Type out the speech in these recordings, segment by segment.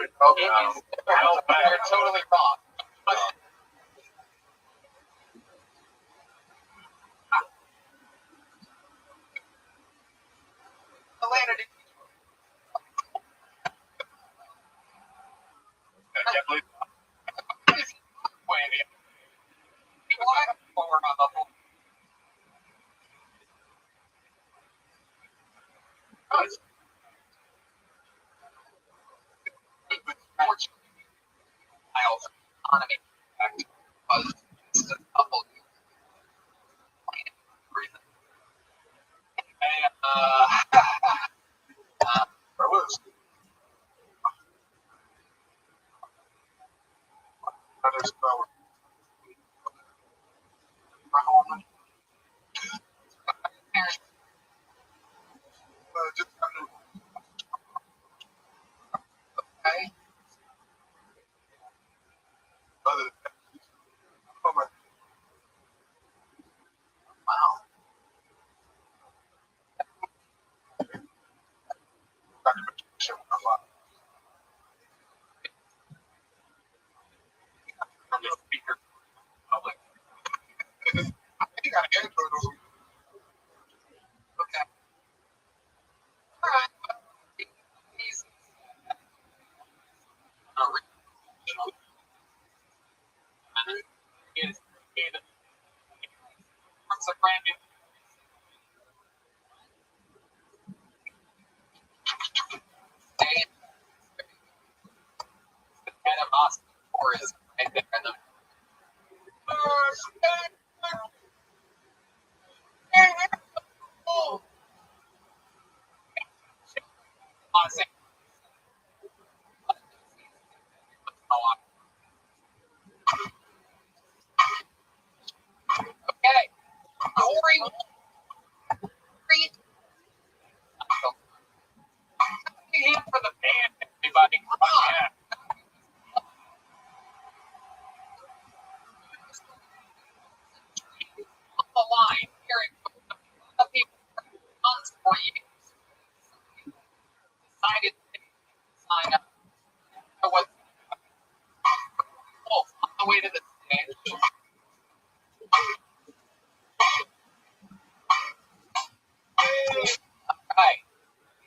You're totally wrong. Atlanta did. Definitely. People have forward on the whole. Miles economy was just a couple reasons. Where was? Just okay. Other than that, oh my, wow. Documentation a lot. From the speaker public. You got an Android over. Okay. All right. He's original. Is it's a brand new. Head of Austin or is right there in the. Okay, Corey. Hand for the band, everybody. Come on. Yeah. On the line, hearing the people for years decided to sign up for what on the way to the stage. Alright,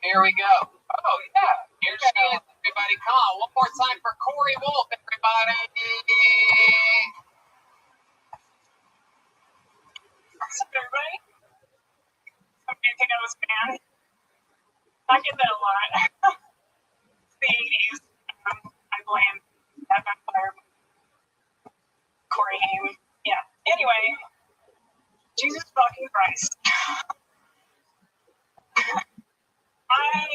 here we go. Oh yeah, here she is, everybody. Come on, one more time for Corey Wolf, everybody. What's up, everybody? I'm going to take out this band. I get that a lot. It's the 80s. I blame that vampire. Corey Haim. Yeah. Anyway, Jesus fucking Christ. I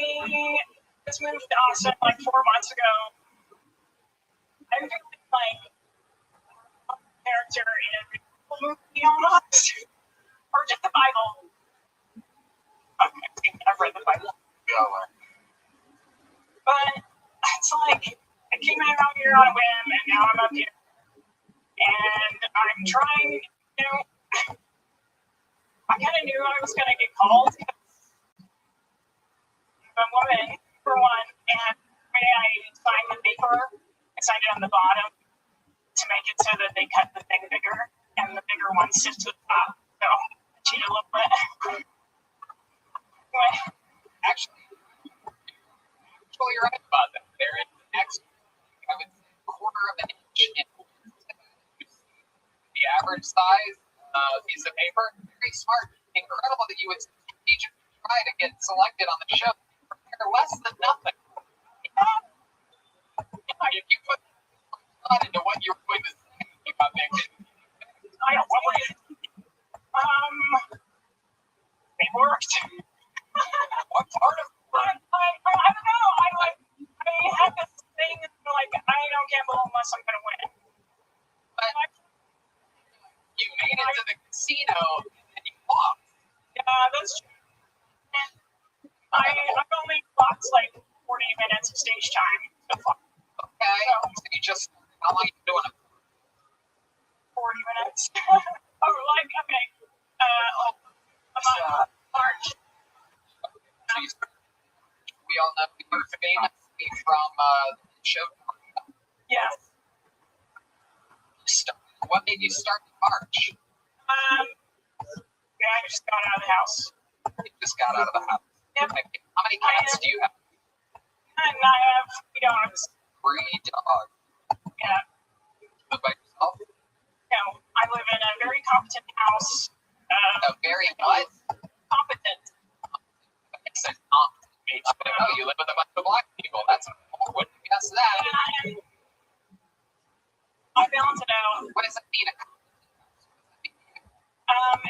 just moved to Austin like 4 months ago. I'm feeling like a character in a movie almost. Or just the Bible. Okay, I've read the Bible. But it's like I came out here on a whim and now I'm up here. And I'm trying, you know, I kind of knew I was going to get called. I'm a woman, for one, and the way I signed the paper, I signed it on the bottom to make it so that they cut the thing bigger, and the bigger one sits to the top. So I cheated a little bit. Anyway, Actually, you're right about that. There is an extra, I would say, quarter of an inch in the average size piece of paper. Very smart. Incredible that you would strategically try to get selected on the show for less than nothing. If you put thought into what you're going to say about that, I don't know. It worked. what part of I don't know. I had this thing like I don't gamble unless I'm gonna win. But you made it to the casino and you lost. Yeah, that's true. I've only lost like 40 minutes of stage time so far. Okay, so you just how long are you doing it? 40 minutes. Oh, like okay. March. We all know you're famously from show. Yes. What made you start in March? Yeah, I just got out of the house. You just got out of the house. Yep. Okay. How many cats do you have? And I have 3 dogs. 3 dogs. Yeah. Live by yourself? No, I live in a very competent house. A very what? Competent. It said competent. Oh, you live with a bunch of black people. That's cool. Wouldn't guess that. And I balance it out. What does that mean? It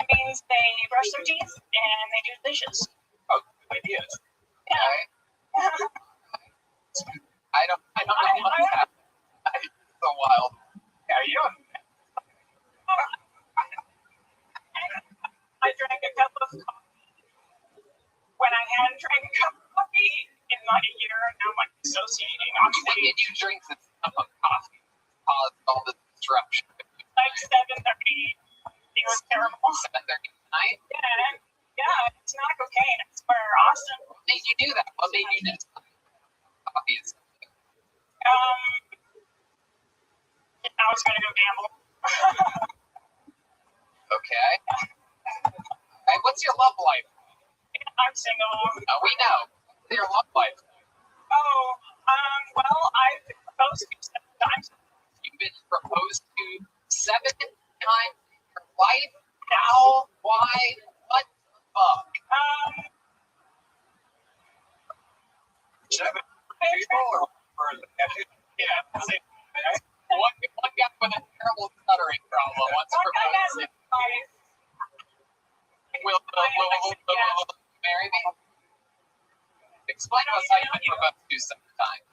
means they brush their teeth and they do dishes. Oh, good ideas. Yeah. Okay. I don't know what's happening. It's so wild. How are you doing? I drank a cup of coffee when I hadn't drank a cup of coffee in like a year, and now I'm like dissociating on When stage. did you drink this cup of coffee? Caused all this disruption. Like 7:30. It was terrible. 7:30 tonight? Yeah, it's not cocaine. I swear, Austin. What made you do that? What made you do coffee? I was gonna go gamble. Okay. Hey, what's your love life? I'm single. We know. What's your love life? Well, I've been proposed to 7 times. You've been proposed to 7 times in your life? How? Why? What the fuck? 7 people or yeah. One guy with a terrible stuttering problem wants to propose to will marry me? Explain to us how you've been proposed to 7 times.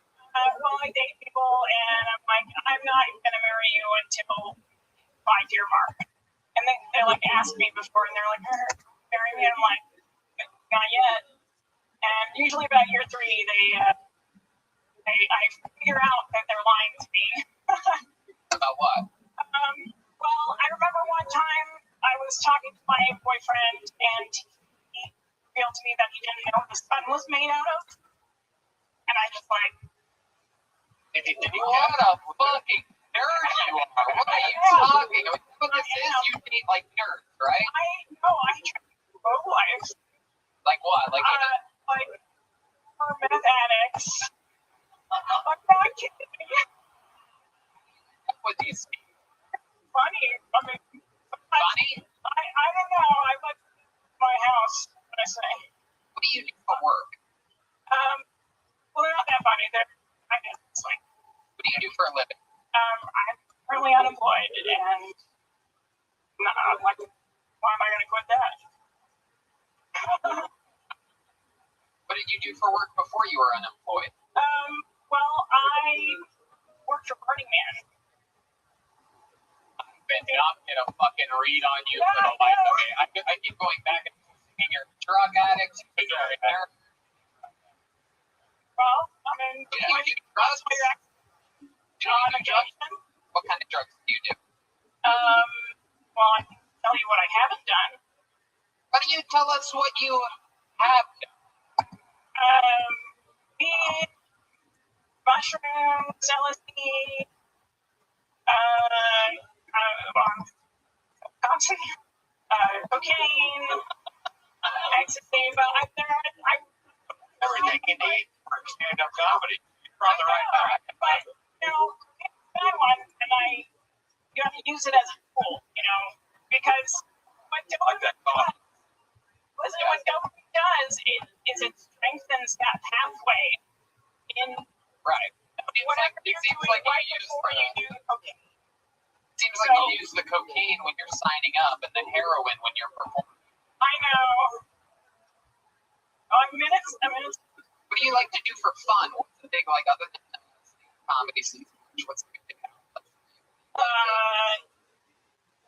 Well, I date people, and I'm like, I'm not going to marry you until 5-year mark. And they like ask me before, and they're like, marry me? And I'm like, not yet. And usually about year 3, I figure out that they're lying to me. About what? Well, I remember one time I was talking to my boyfriend, and he revealed to me that he didn't know what the sun was made out of. And I just like, what a fucking nerd you are. What are you talking about? What this is, you need like nerds, right? I tried both lives. Like what? Like for meth addicts. I'm not kidding. what do you speak? Funny. I mean, Funny? I don't know. I left my house, what I say. What do you do for work? Well, they're not that funny. I guess it's like, what do you do for a living? I'm currently unemployed, and like, why am I going to quit that? What did you do for work before you were unemployed? Well, I worked for Burning Man. Been not gonna fucking read on you for the life of me. I keep going back and thinking you're drug addicts. Well, I mean, you drugs? on occasion. What kind of drugs do you do? Well, I can tell you what I haven't done. Why don't you tell us what you have done? Weed, mushrooms, LSD, cocaine, ecstasy, but Everything you need for stand-up comedy. You're on the right track. But, that one, and you have to use it as a tool, because what dopamine does is it strengthens that pathway in Right. whatever It you're seems doing like right you use before you do cocaine. It seems like you use the cocaine when you're signing up and the heroin when you're performing. I know. Minutes. What do you like to do for fun? What's the big, like, other than comedy scene? What's the big thing?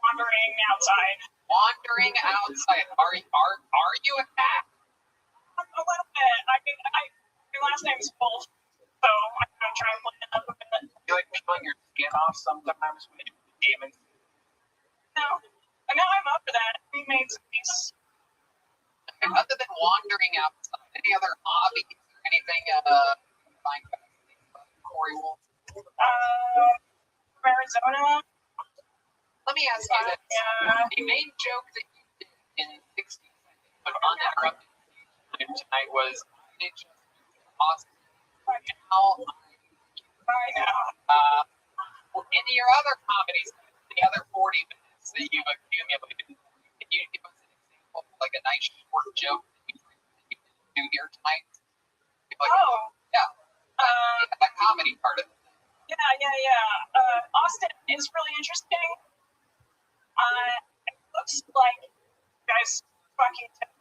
Wandering outside. Wandering outside. Are you a cat? A little bit. My last name's Wolf, so I'm trying to play it up a bit. You like peeling your skin off sometimes when you do demons? No, I'm up for that. We made some peace. Other than wandering outside, any other hobbies or anything? Corey Wolf? Arizona. Let me ask you this. Yeah. The main joke that you did in 60 seconds of uninterrupted tonight was, I just awesome. Now, I know. in your other comedies, the other 40 minutes that you've accumulated, can you give us an example of like a nice short joke that you didn't do here tonight? Like, yeah. That comedy part of it. Yeah. Austin is really interesting. It looks like you guys fucking took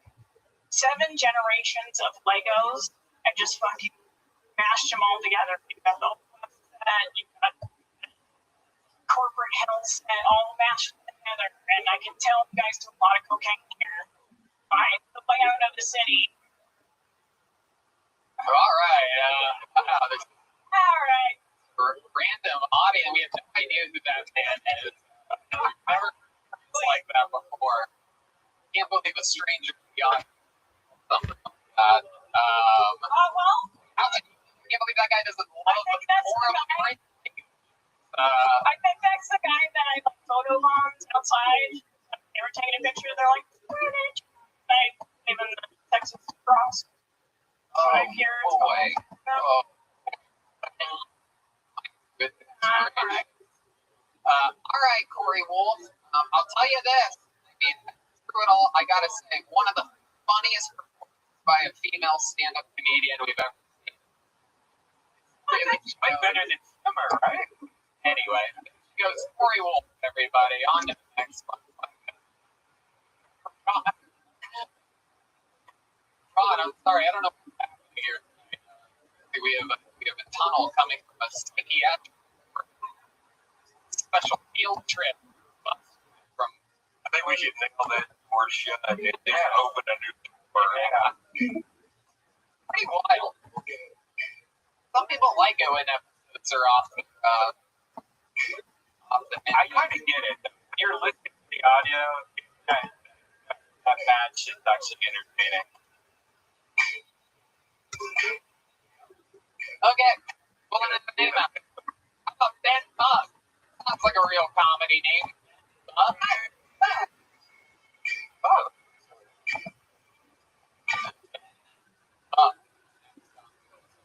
7 generations of Legos and just fucking mashed them all together. You got the and you got corporate health and all mashed together. And I can tell you guys do a lot of cocaine here. By the layout of the city. All right. Wow, there's All right. random audience. We have no idea who that man is. We've never heard like that before. Can't believe a stranger to the audience. Something like that. Well. I can't believe that guy doesn't love the forum. I think that's the guy that I like photo bombs outside. They were taking a picture. They're like, I live in the Texas Cross. 5 years. Boy. Oh. All right, Corey Wolf. I'll tell you this. I mean, through it all, I gotta say, one of the funniest performances by a female stand-up comedian we've ever seen. Really, way better than Simmer, right? Anyway, he goes, Corey Wolf, everybody. On to the next one. Ron, I'm sorry, I don't know what's happening here. We have a tunnel coming from a psychiatric special field trip from. I think we should nail that door shut and just open a new door. Yeah. Pretty wild. Some people like it when episodes are off the I kind of get it. When you're listening to the audio, that bad shit's actually entertaining. Okay, pulling in the name out. How about Ben Bug? Sounds like a real comedy name. Oh.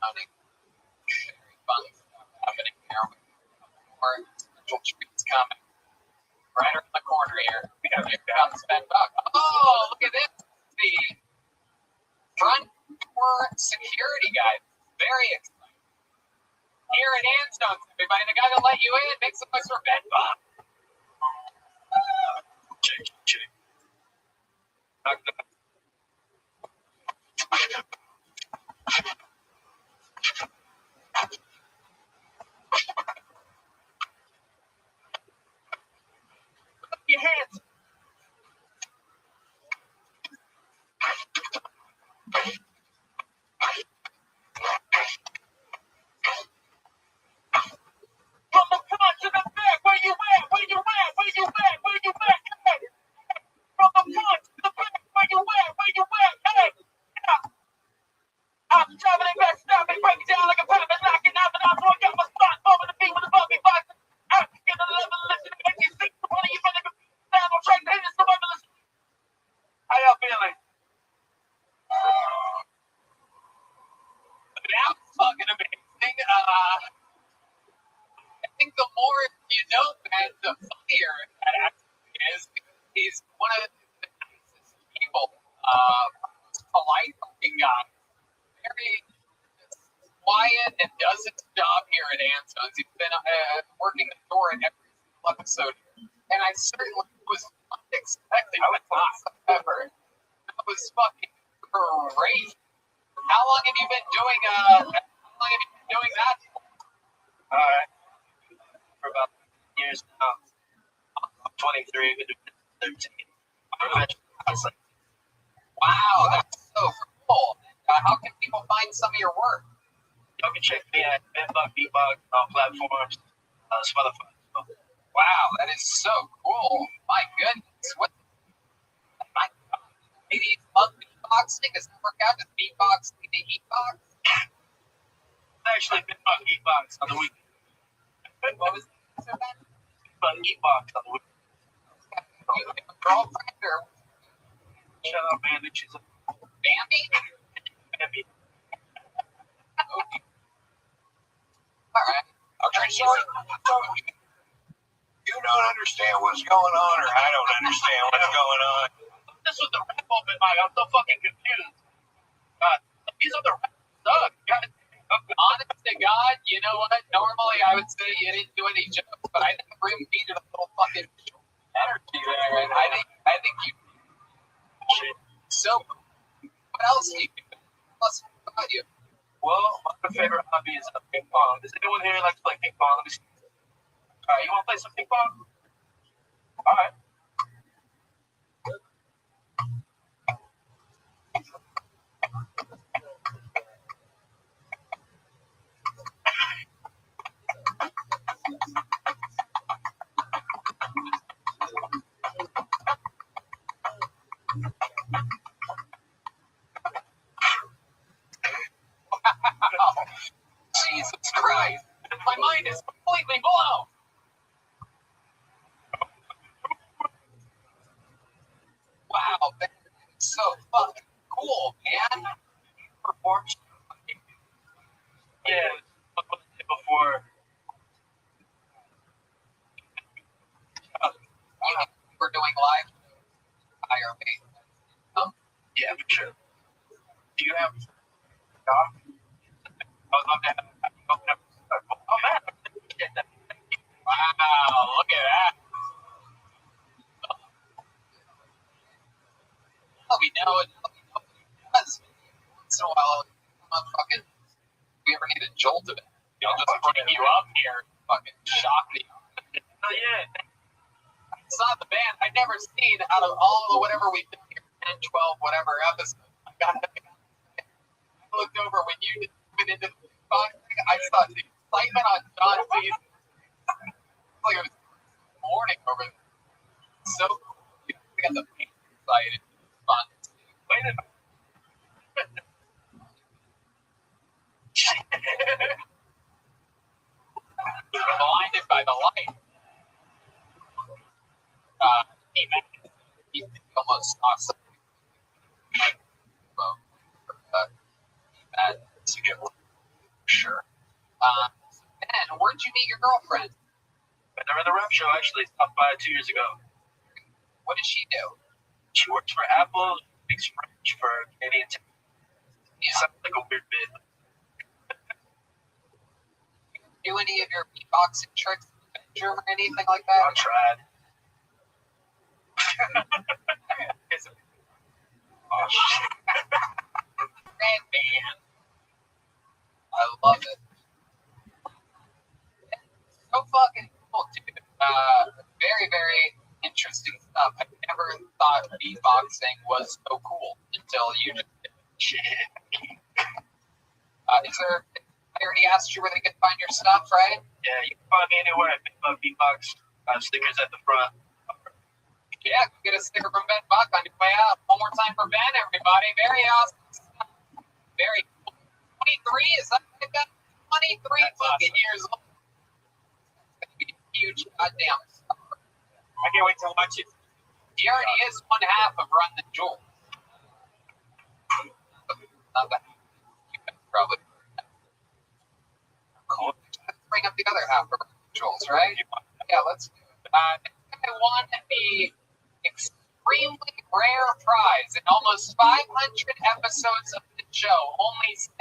Very fun stuff happening here. More special treats coming. Right around the corner here. We got to check out Ben Bug. Oh, look at this. The front door security guy. Very exciting. Here at Anstones, everybody. The guy that let you in makes a place for Ben Bug. Chick. Your hands. From the front to the back, where you at? Where you at? Where you at? Where you at? Hey. From the front to the back, where you at? Where you at? Hey. I'm traveling back, stopping, breaking down like a puppet, knocking out the knob, so I got my spot, over the beat with the bumpy box. Out, get the level, listen to make you sick. One of you better go down on track, they just survival. How y'all feeling? That was fucking amazing. I think the more you know Ben, the funnier that actually is, because he's one of the nicest people. Polite fucking guy. Very quiet and does his job here at Anstones. He's been working the door in every single episode. And I certainly was not expecting ever. That was fucking great. How long have you been doing that for? For about years now. I'm 23, been doing 13. Wow, that's so cool. How can people find some of your work? You can check me at BenBug, Debug on platforms, some other fun stuff. Wow, that is so cool. My goodness. What? My God. Ladies love beatboxing. Does that work out? Does beatboxing to beatbox? actually been on Geekbox on the weekend. What was that? On Geekbox on the weekend. Girlfriend or Shut up, man. She's a Bambi? Bambi. Okay. All right. Okay, so you don't understand what's going on, or I don't understand what's going on. This was the rap open mic. I'm so fucking confused. God, these are the rap suck. God. Honest to God, you know what? Normally I would say you didn't do any jokes, but I think the room needed a little fucking energy there, and I think you. Shit. So, what else do you do? Plus, what about you? Well, my favorite hobby is ping pong. Does anyone here like to play ping pong? Let me see. All right, you want to play some ping pong? All right. Wow. Jesus Christ. My mind is completely blown. Wow, that's so fucking cool, man. Performance. Yeah, what was it before? We're doing live IRB. Yeah, for sure. Do you have a job? I would love to have oh, man. Wow, look at that. We know it does. Once in a while, fucking, we ever need a jolt of it. You know, just bringing you up here, fucking shock me. Oh, yeah. It's not the band. I've never seen out of all the whatever we've done here, 10, 12, whatever episodes. I looked over when you went into the box. I saw the excitement on John's face. Like it was morning over there. So cool. We got the paint excited. It's fun. Wait a minute. Blinded by the light. He almost saw something. Well, to get sure. And where'd you meet your girlfriend? Whenever the rap show actually stopped by 2 years ago. What did she do? She works for Apple, speaks French for Canadian tech. Sounds like a weird bit. Do any of your beatboxing tricks in the bedroom or anything like that? I tried. Oh, shit. Man. I love it. So fucking cool, dude. Very, very interesting stuff. I never thought beatboxing was so cool until you just did. Shit. Is there? I already asked you where they could find your stuff, right? Yeah, you can find me anywhere at Big Bug Beatbox. Stickers at the front. Yeah, get a sticker from Ben Buck on your way out. One more time for Ben, everybody. Very awesome stuff. Very cool. 23, is that right, Ben? 23 That's fucking awesome. years old. It's going to be a huge goddamn star. I can't wait to watch it. He already is one half of Run the Jewels. Not that. You can probably. Cool. Let's bring up the other half of Run the Jewels, right? Yeah, let's do it. This guy won the extremely rare prize in almost 500 episodes of the show. Only 7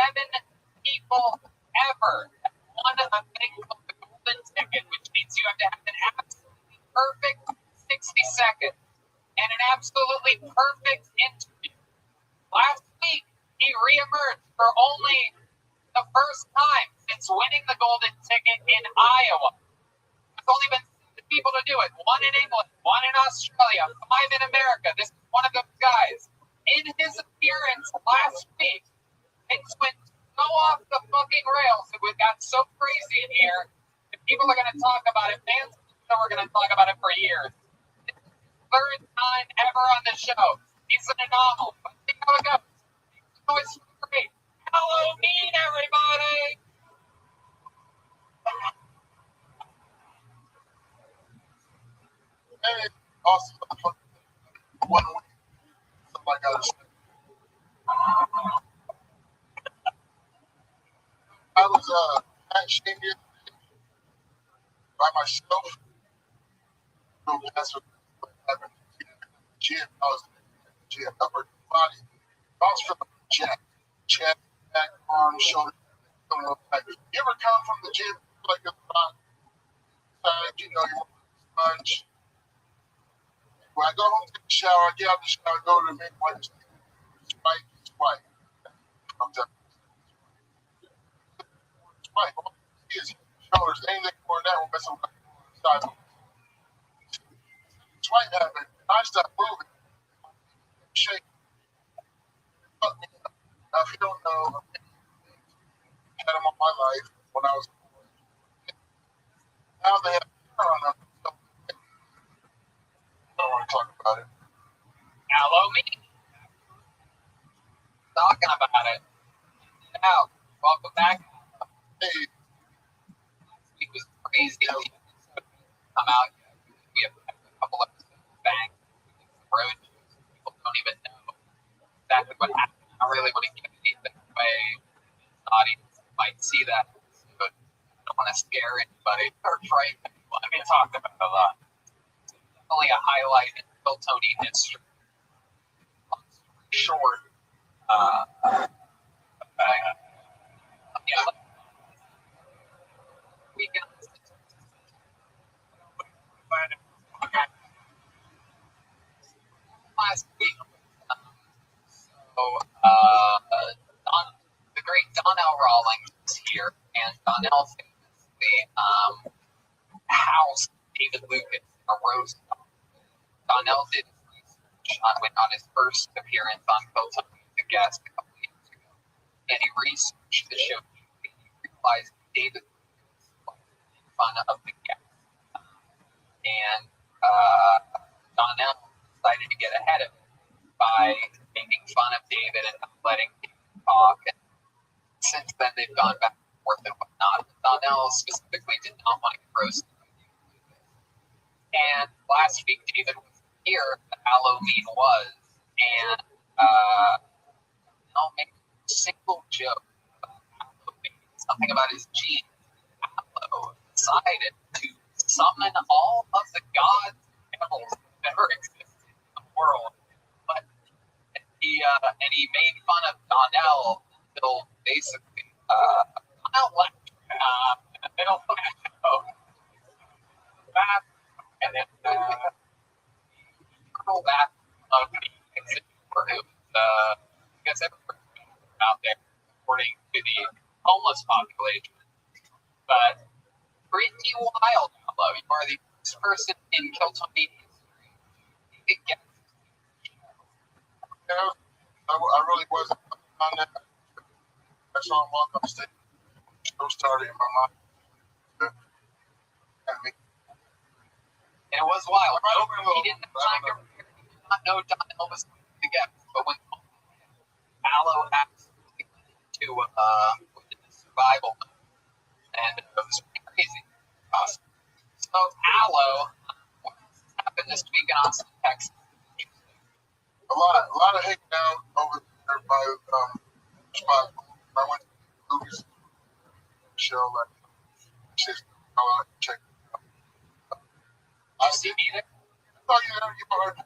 people ever have won a thing called the Golden Ticket, which means you have to have an absolutely perfect 60 seconds and an absolutely perfect interview. Last week, he reemerged for only the first time since winning the Golden Ticket in Iowa. There's only been 6 people to do it. 1 in England, 1 in Australia, 5 in America. This is one of those guys. In his appearance last week, things went so off the fucking rails. It got so crazy in here. If people are going to talk about it, fans are going to talk about it for years. This is his 3rd time ever on the show. He's an anomaly. Let's see how it goes. It's always great. Halloween, everybody! Hey, awesome. 1 week. Something I gotta say. I was at Shania by myself. No gas with gym. I was in the gym. I worked the body. I was from the jack. Chest, back, arms, shoulders. You ever come from the gym like a spot? You know, you want to sponge. When I go home, take a shower, I get out the shower, go to the main place, swipe. I'm done. Swipe. All you see is shoulders. Anything more than that will mess up my side. Swipe happened. I stopped moving. Shake. Fuck me up. Now, if you don't know, I had them all my life when I was. Now they have hair on them. I don't want to talk about it. Hello, me. Talking about it. Now, welcome back. Hey, It was crazy. Come out. We have a couple episodes back. Road shows. People don't even know exactly what happened. I don't really want to give anything away. The audience might see that, but I don't want to scare anybody or frighten anyone. We talked about it a lot. Only a highlight in Bill Tony history. Long story short, yeah, we can. Last week, the great Donnell Rawlings is here, and Donnell famously housed David Lucas in a roast. Donnell did research on his first appearance on Bill Tony as a guest a couple years ago, and he researched the show. He realized David Lucas was making fun of the guest, and Donnell decided to get ahead of it by making fun of David and not letting David talk. And since then, they've gone back and forth and whatnot. But Donnell specifically did not want to get roasted by David Lucas. And last week, David was here, but Halloween was, and Donnell made a single joke about Halloween, something about his genes. Hallow decided to summon all of the gods and devils that ever existed in the world. But he made fun of Donnell until basically Donnell left in the middle of the show. And then girl back of the exit door, it was I guess everyone out there according to the homeless population. But pretty wild, although you are the first person in Kiltony history to get I really wasn't on that. I saw him walk up stage. Show started in my mind. and it was wild. He didn't have time to prepare. He did not know Donnell was going to get. But when Allo absolutely went into survival mode, and it was pretty crazy. So Allo, what happened this week in Austin, Texas? A lot of hanging out over there by spot. I went to Lucas show like check. Did you see me there? Oh yeah, you heard.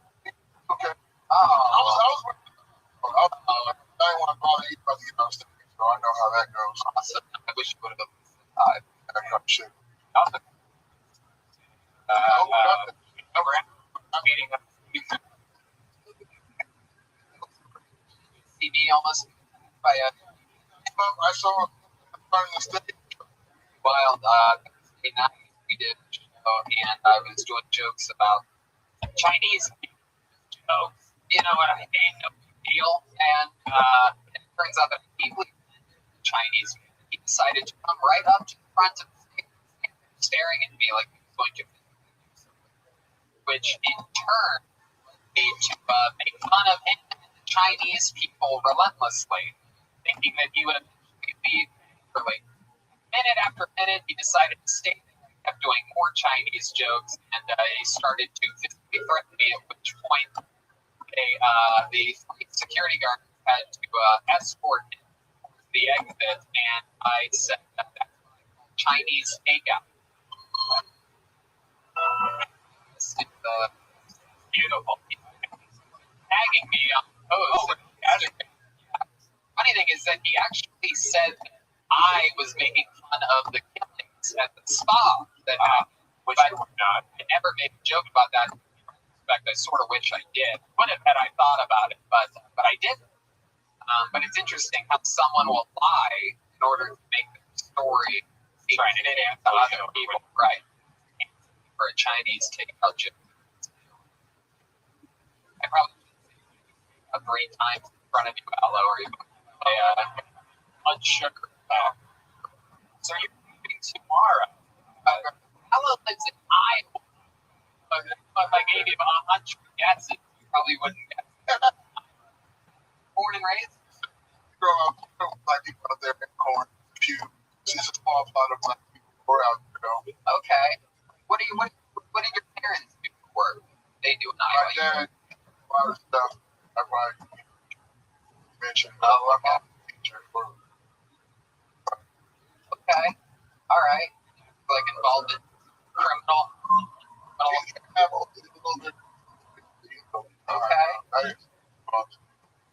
Okay. Oh, I didn't want to bother you about the stage, so I know how that goes. awesome. I wish you would have been I probably should. Meeting up. see me almost by a I saw him on the stage. wild Thursday night. We did a show, and I was doing jokes about Chinese jokes. You know what I mean? No big deal. And it turns out that he was Chinese. He decided to come right up to the front of the stage, staring at me like he was going to, which in turn led me to make fun of him and the Chinese people relentlessly, thinking that he would eventually leave for like minute after minute, he decided to stay there. He kept doing more Chinese jokes, and he started to physically threaten me, at which point the security guard had to escort him towards the exit, and I said that that's what I call Chinese takeout. This is beautiful. Tagging me on the post. Funny thing is that he actually said that I was making fun of the killings at the spa that happened, which I would not. I never made a joke about that. In fact, I sort of wish I did. Would have had I thought about it, but I didn't. But it's interesting how someone will lie in order to make the story trying to fit into other people, right? For a Chinese takeout joke. I probably should say 3 times in front of you, Allo, or even blood sugar. So you're moving tomorrow. Allo lives in Iowa. But if I gave you 100 guesses, you probably wouldn't guess. Born and raised? Grow up, black people out there in corn. She's a small plot of black people who are out there, though. Okay. What do your parents do for work? They do in Iowa. My dad, a lot of stuff. I probably mentioned. Okay. Teacher. Okay. All right. Like involved in criminal. Okay.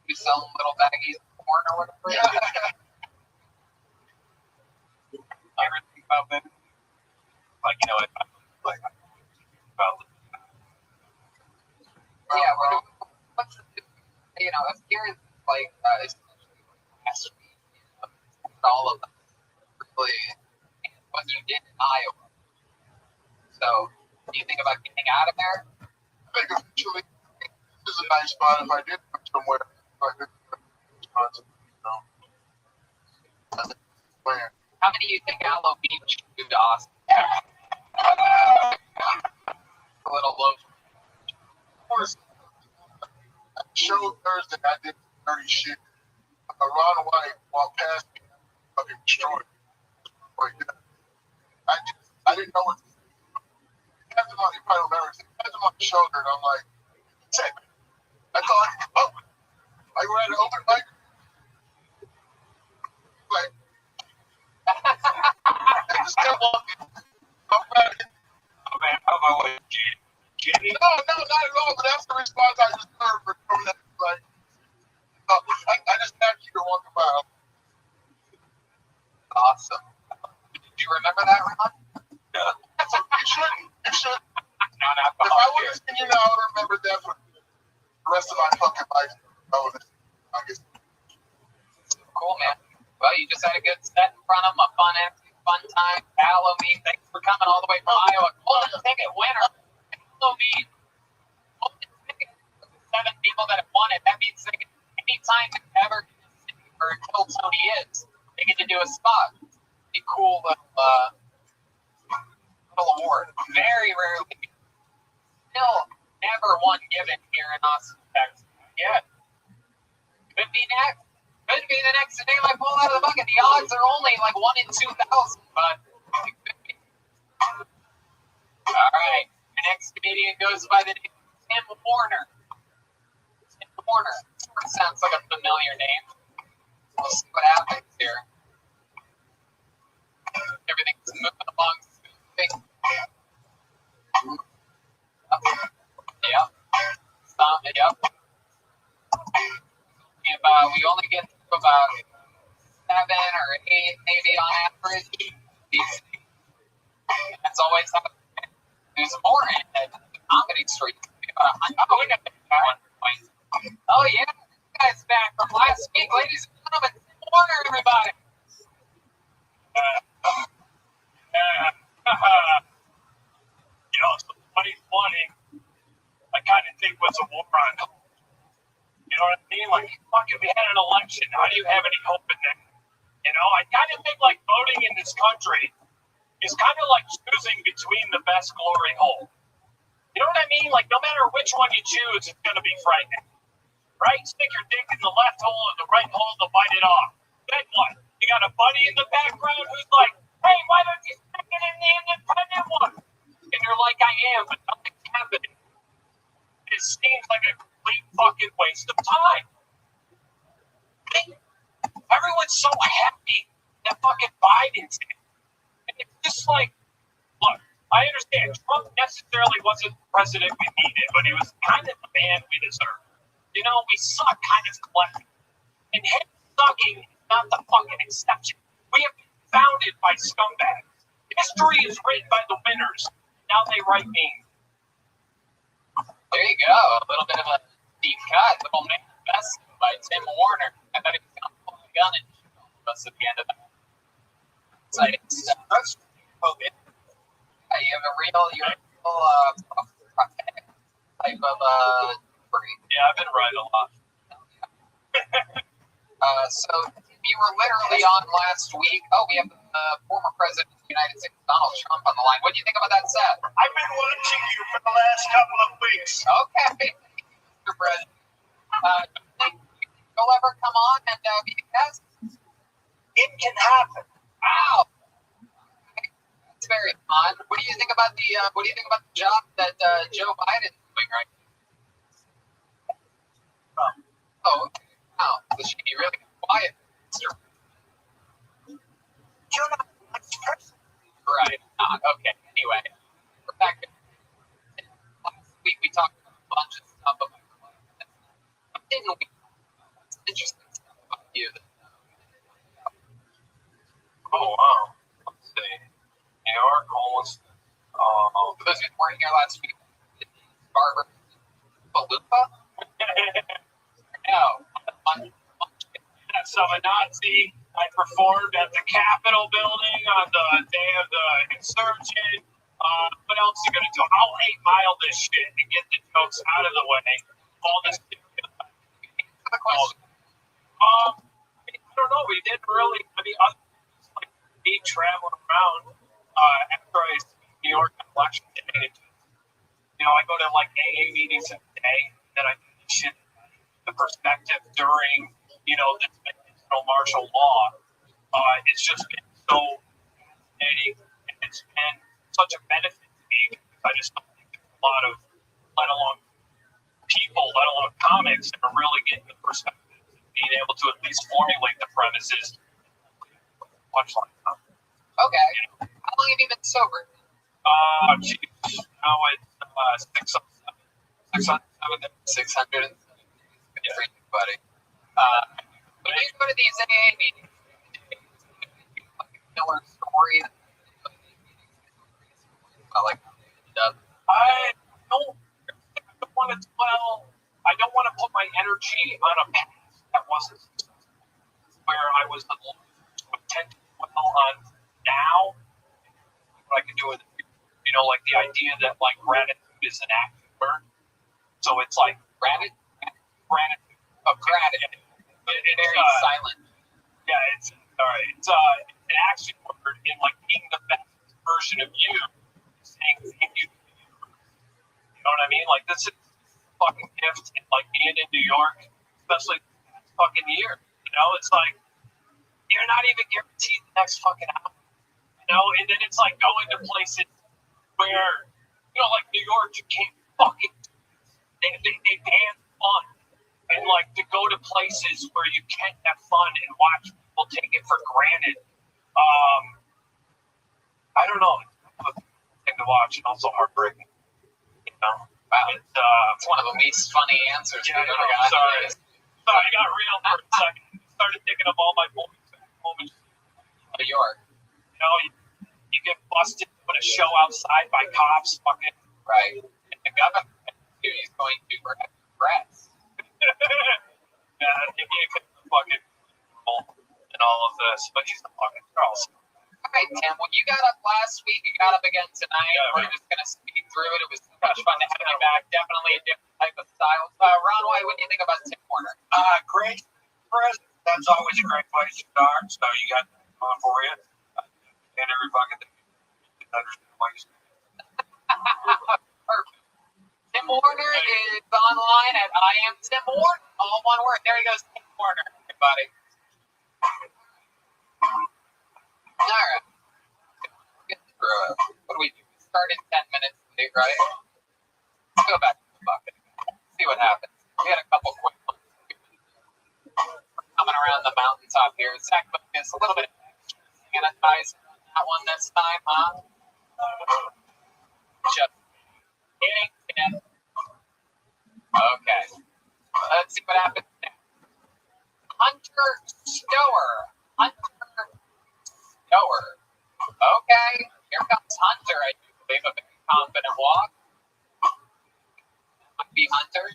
You sell little baggies of corn or whatever? Yeah. Everything about them. Like, you know, like about. Yeah, what's the, you know, if here is like, especially last week, all of them really what you did in Iowa. So, do you think about getting out of there? I think eventually this is a nice spot if I did go somewhere. If I did go to Wisconsin, you know. That's the plan. How many do you think Allo Beach moved to Austin? A little low. Of course, show Thursday I did dirty shit. Ron White walked past me, fucking destroyed me. Like that. I didn't know what to do. He had him on, you probably don't remember, he had him on the shoulder, and I'm like, check. I thought, oh, like we're at an open mic. Like, I just kept walking. Oh man, how about what Jenny? No, not at all. But that's the response I just heard for doing that. Like, I just actually walking by. Awesome. Do you remember that, Ron? Yeah. You shouldn't. You should. No, not If I would have seen you now, I would remember that for the rest of my fucking life. I guess. Cool, man. Well, you just had a good set in front of them, a fun time. Allo Me, thanks for coming all the way from Iowa. Golden ticket winner. Allo Me. Golden ticket. 7 people that have won it. That means they can, anytime they ever get to see or until Tony is, they get to do a spot. A cool little award. Very rarely. Still never one given here in Austin, Texas. Yet. Could be next. Could be the next day I pull out of the bucket. The odds are only like 1 in 2,000, but it could be. All right. The next comedian goes by the name of Tim Warner. Tim Warner. Sounds like a familiar name. We'll see what happens here. Everything's moving along smoothly. Yep. Yep. We only get through about 7 or 8 maybe on average. That's always how there's more in the comedy street. About 100. Oh, we got that 1 point. Oh yeah, you guys back from last week, ladies and gentlemen. Tim Warner, everybody. You know, it's 2020. I kind of think was a war on hope. You know what I mean? Like, fucking, we had an election. How do you have any hope in that? You know, I kind of think like voting in this country is kind of like choosing between the best glory hole. You know what I mean? Like, no matter which one you choose, it's going to be frightening. Right? Stick your dick in the left hole or the right hole to bite it off. Then what? You got a buddy in the background who's like, hey, why don't you stick it in the independent one? And you're like, I am, but nothing's happening. It seems like a complete fucking waste of time. Everyone's so happy that fucking Biden's in. And it's just like, look, I understand Trump necessarily wasn't the president we needed, but he was kind of the man we deserved. You know, we suck kind of collectively. And him sucking is not the fucking exception. We have been founded by scumbags. History is written by the winners. Now they write memes. There you go. A little bit of a deep cut. Little manifesto by Tim Warner. I thought he was going to pull a gun and shoot all of us at the end of that. Exciting stuff. That's COVID. You have a real, prophetic type of free. Yeah, I've been right a lot. So you were literally on last week. Oh, we have former President of the United States, Donald Trump, on the line. What do you think about that set? I've been watching you for the last couple of weeks. Okay, Mr. President. Do you think you'll ever come on and be a guest? It can happen. Wow. That's very fun. What do you think about the job that Joe Biden's doing right now? Oh, okay. Wow. This should be really quiet, Mr. You're not a person. Right. Okay. Anyway, we're back. Last week we talked about a bunch of stuff about climate. Didn't we? Some interesting stuff about you. Oh, wow. Let's see. New York, almost. For those who weren't here last week, Barber Balupa? No. As of a Nazi, I performed at the Capitol building on the day of the insurrection. What else are you going to do? I'll 8 Mile this shit and get the jokes out of the way. All this shit. I don't know. We didn't really, other than like me traveling around after I speak New York on election day. I go to like AA meetings in the day that I do this shit, the perspective during, this martial law. It's just been so fascinating, and it's been such a benefit to me because I just don't think there's a lot of, let alone people, let alone comics, that are really getting the perspective, being able to at least formulate the premises. Punchline. Okay. How long have you been sober? Geez, now it's 607. 600. Good for you, buddy. When you go to these AA meetings, killer story. Like, I don't want to dwell. I don't want to put my energy on a path that wasn't where I was the most tend to dwell on now. What I can do with, like the idea that like gratitude is an active word. So it's like gratitude. It's very silent. Yeah, it's all right. It's an action word in like being the best version of you, saying thank you. You know what I mean? Like this is a fucking gift, and like being in New York, especially this fucking year. It's like you're not even guaranteed the next fucking hour. And then it's like going to places where, like New York, you can't fucking. They ban fun. And like to go to places where you can't have fun and watch people take it for granted. I don't know. It's a thing to watch and also heartbreaking. Wow. It's one of the least funny answers we've ever gotten. Sorry, I got real for a second. Started thinking of all my boys back home in New York. You get busted doing a show outside by cops, fucking. Right. And the governor is going to press. Yeah, I think he could fucking in all of this, but he's the fucking Charles. All right, Tim. Well, you got up last week. You got up again tonight. We're just going to speed through it. It was much fun to have you back. Definitely a different type of style. Ron White, what do you think about Tim Warner? Great president. That's always a great place to start. So you got that going for you. And every fucking thing. You can understand why you say it. Perfect. Tim Warner is online at I am Tim Warner. All one word. There he goes, Tim Warner, everybody. All right. What do we do? We started 10 minutes late, right? Let's go back to the bucket. See what happens. We had a couple quick ones. Coming around the mountaintop here. Zach Bogus, a little bit of extra sanitizer on that one this time, huh? Just kidding. Okay. Let's see what happens next. Hunter Stower. Okay. Here comes Hunter, I do believe. A very confident walk. Might be Hunter.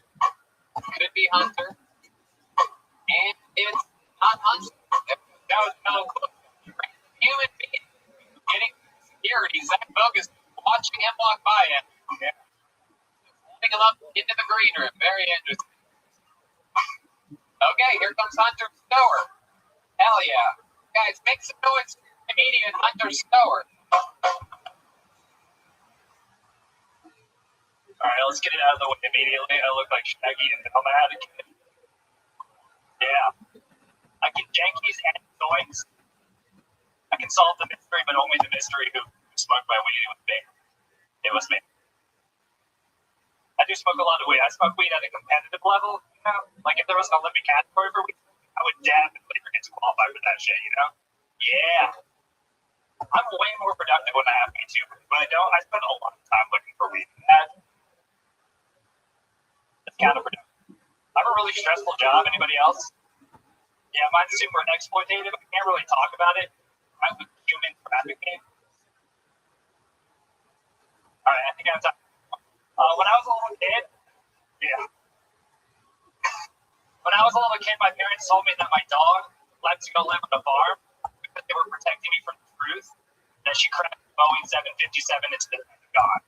Could be Hunter. And it's not Hunter. That was no human being getting security. Zach Bogus watching him walk by him. Yeah. Holding him up into the green room. Very interesting. Okay, here comes Hunter Stower. Hell yeah. Guys, make some noise for comedian Hunter Stower. Alright, let's get it out of the way immediately. I look like Shaggy and I'm out of kid. Yeah. I can Jankies and Zoinks. I can solve the mystery, but only the mystery who smoked my weed with me. It was me. I do smoke a lot of weed. I smoke weed at a competitive level, you know? Like, if there was an Olympic category for weed, I would definitely forget to qualify for that shit, you know? Yeah. I'm way more productive when I have weed, too. When I don't, I spend a lot of time looking for weed. It's counterproductive. I have a really stressful job. Anybody else? Yeah, mine's super exploitative. I can't really talk about it. I'm with human trafficking. All right, I think I'm done. When I was a little kid, yeah. When I was a little kid, my parents told me that my dog left to go live on a farm because they were protecting me from the truth that she crashed a Boeing 757 into the God.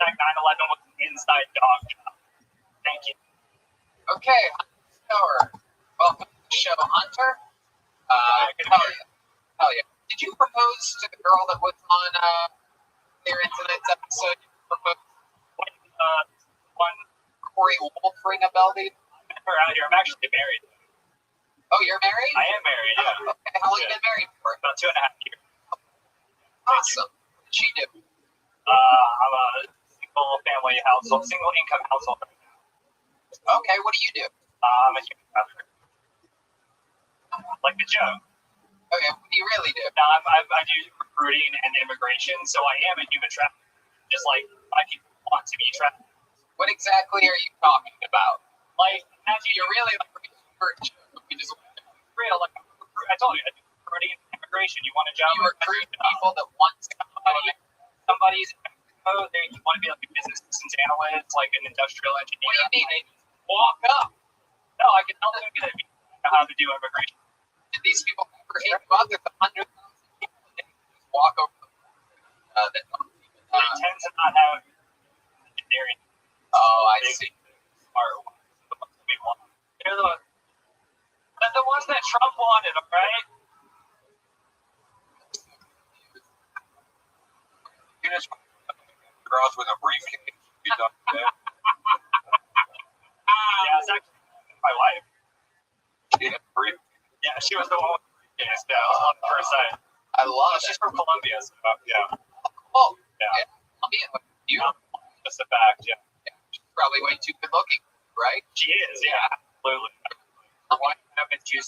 That 9/11 was an inside dog job. Thank you. Okay, Hunter Stower. Welcome to the show, Hunter. Hell yeah. Did you propose to the girl that was on there in tonight's episode? Did you propose? One Corey Wolf ring a bell, dude? her out here. I'm actually married. Oh, you're married? I am married, yeah. Okay, how long have you been married for? About 2.5 years. Awesome. What did she do? I'm a single income household. Okay, what do you do? I'm a human trafficker. Like the joke. Okay, what do you really do? Now, I do recruiting and immigration, so I am a human trafficker. Just like I people want to be trafficked. What exactly are you talking about? Like, imagine You're really like a super joke. You just real, like, I told you, I do recruiting and immigration. You want a job? you recruit people that want somebody's in Mexico, they want to be like a business systems analyst, like an industrial engineer. What do you mean? They walk up. No, I can help them get how to do immigration. Did these people ever hit you up? There's 100,000 people that just walk over that don't even They tend to not have engineering. Oh, I see. Are the ones that we want. They're the ones that Trump wanted, all right? You just girls with a briefcase. You don't do that. Yeah, it's actually my wife. She had a briefcase. Yeah, she was the one with the briefcase. Yeah, I was on the first side. I love She's from Colombia, so yeah. Oh, Yeah. I'm being with you. Just a fact, yeah. She's probably way too good looking, right? She is, yeah, absolutely. Why haven't you?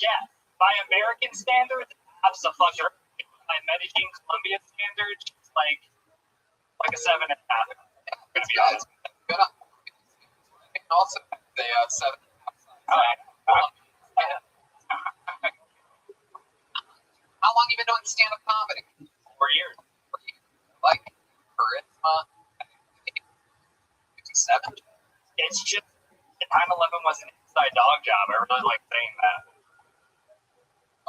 Yeah, by American standards, absolutely. By Medellin, Colombia standards, it's like a 7.5. To be honest. Good on. And also the 7. How long have you been doing stand-up comedy? 4 years. Like charisma. 57. It's just 9/11 was an inside dog job. I really like saying that.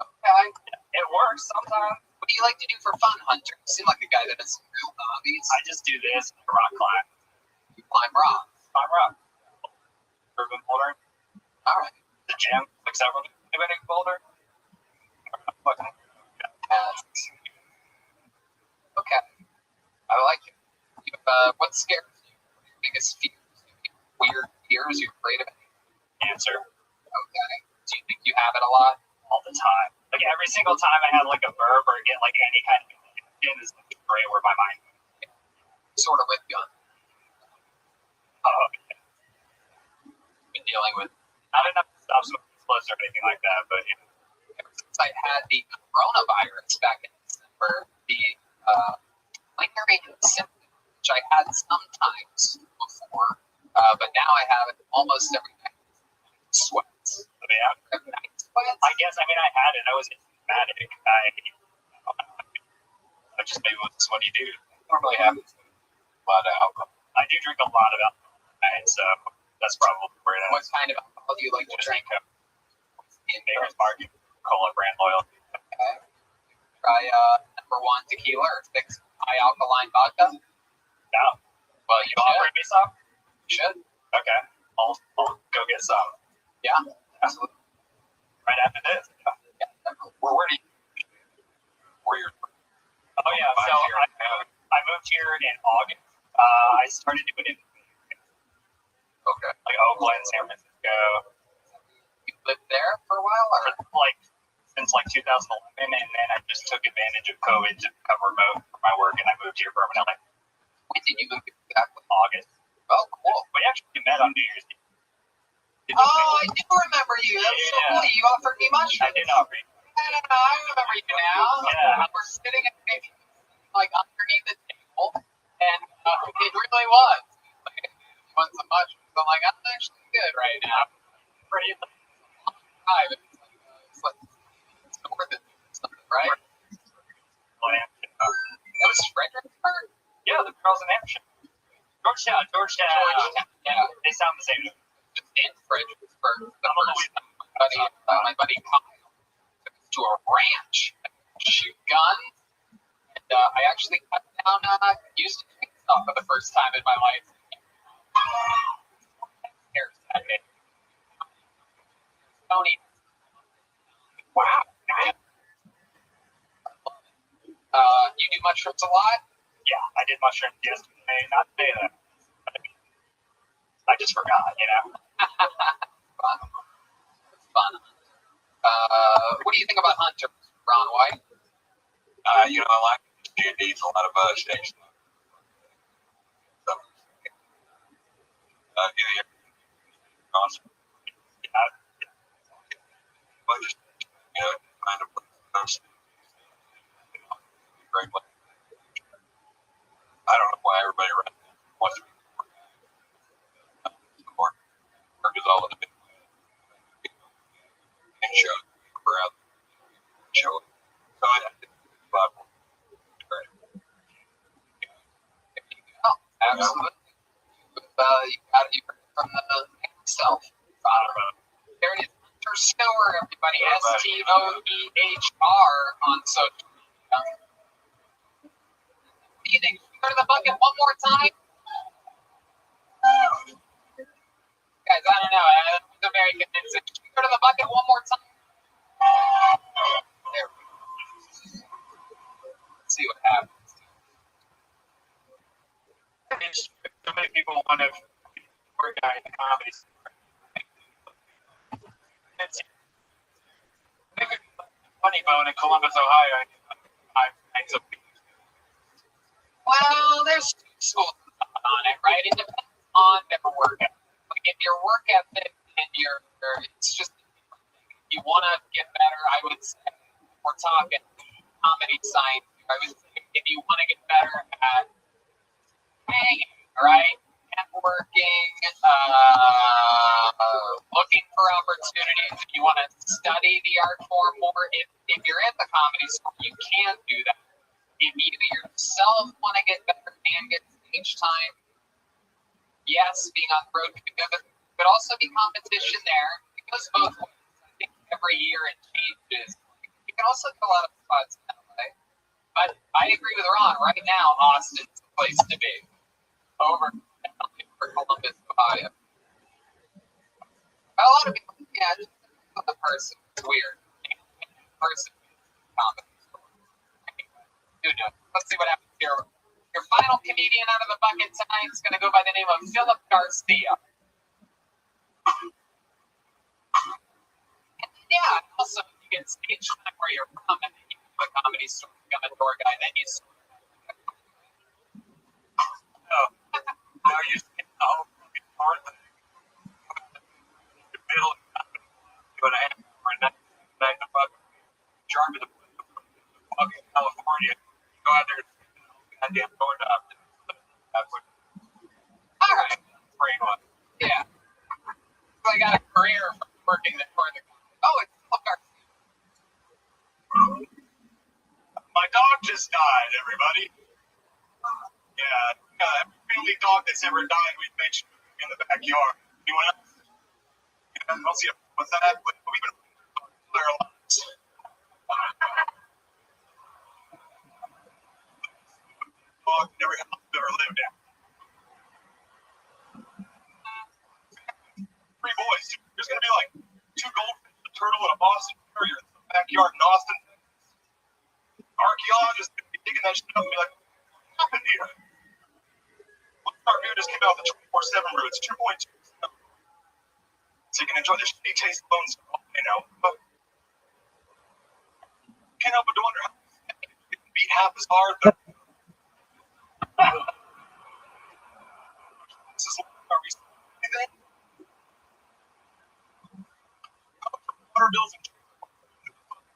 Okay. It works sometimes. What do you like to do for fun, Hunter? You seem like a guy that has some real hobbies. I just do this rock climb. You climb rocks. Climb rock. Urban boulder. All right. The gym. Like several different boulder. Okay. I like it. What scares you? What are your biggest fears? Weird fears you're afraid of? Answer. Okay. Do you think you have it every single time I have like a burp or get like any kind of infection is great where my mind Sort of with you. oh, Been dealing with not enough to stop smoking slugs or anything like that, but ever since I had the coronavirus back in December, the lingering symptoms, which I had sometimes before, but now I have it almost every night. Sweats. yeah. Night sweats. I guess I had it. I was asymptomatic. I just maybe what's what you do. Normally happens with a lot of alcohol. I do drink a lot of alcohol, and so that's probably where it What is. kind of alcohol do you like to drink? In Maker's Mark, Cola brand loyalty. Okay. Try number 1 tequila or 6 high alkaline vodka. No. Well, you You offering me some? should. Okay. I'll go get some. Yeah, absolutely. Right after this. Yeah. Where do you? Where you're? Oh yeah. So I moved here in August. I started doing it Okay. like Oakland, San Francisco, You lived there for a while, or like since like 2011, and then I just took advantage of COVID to become remote for my work, and I moved here permanently. when did you move exactly? August. Oh, cool. We actually met on New Year's Eve. Oh, I do remember you. That was so Yeah. cool. You offered me mushrooms. I did not read. Yeah, I remember you now. Yeah. We're sitting at like underneath the table, and it really was. Like, you want some mushrooms? I'm like, I'm actually good right now. Pretty. It's like it's worth it, right? That was Fredericksburg. Yeah, the girls in Hampshire. Georgetown. Yeah, They sound the same. just in Fredericksburg. The I'm a first time my buddy Kyle took us to a ranch, shoot guns, and I actually cut down used chainsaw for the first time in my life. Here's that day. Tony. Wow. You do mushrooms a lot? Yeah, I did mushrooms yesterday. Not today though. I just forgot, you know. Fun. Fun. What do you think about Hunter, Ron White? I like it. It needs a lot of station. So, yeah. Awesome. But just kind of those. Great. I don't know why everybody wants to be more. Because all of the big shows are out show. So I think a lot more. Oh, absolutely. You got it from the itself. There it is. Hunter Stower, everybody. STOEHR on social media. What do you think? Go to the bucket one more time? Guys, I don't know. It's very convincing. Go to the bucket one more time. There we go. Let's see what happens. So many people want to work out in the comedy store. It's funny bone in Columbus, Ohio. Well, there's schools on it, right? It depends on their work ethic. Like if your work ethic and it's just, you want to get better, I would say, we're talking comedy science. I would say if you want to get better at hanging, right? Networking, looking for opportunities. If you want to study the art form more, if you're at the comedy school, you can do that. If you yourself want to get better and get stage time, yes, being on the road could be good, but could also be competition there. It goes both ways. I think every year it changes. You can also do a lot of spots in LA. But I agree with Ron. Right now, Austin's the place to be. Over for Columbus, Ohio. A lot of people, yeah, just the person. It's weird. Person, comedy. Let's see what happens here. Your final comedian out of the bucket tonight is going to go by the name of Philip Garcia. And yeah, also you get stage time where where you're from, and then you have a comedy store, become a tour guide, then you No, you see the whole fucking part thing. The middle of a half hour and nine to fucking charge of the fucking California. Go out there and goddamn doorknob. That's what all right. brain was. Yeah. So I got a career from working the tour. Oh, it's Philip Garcia. My dog just died, everybody. Yeah, every family dog that's ever died, we've made sure in the backyard. Anyone else? Yeah, I'll see what's that? We've been their lives. Dog in every house I've ever lived in. 3 boys. There's gonna be like 2 goldfish, a turtle, and a Boston Terrier in the backyard in Austin. Archaeologists could be digging that shit up and be like, what happened here? Our beer just came out with the 24/7 brew. It's 2.2. So you can enjoy the shitty taste bones, you know. But can't help but to wonder how it can beat half as hard. Though. This is are we anything? Water bills and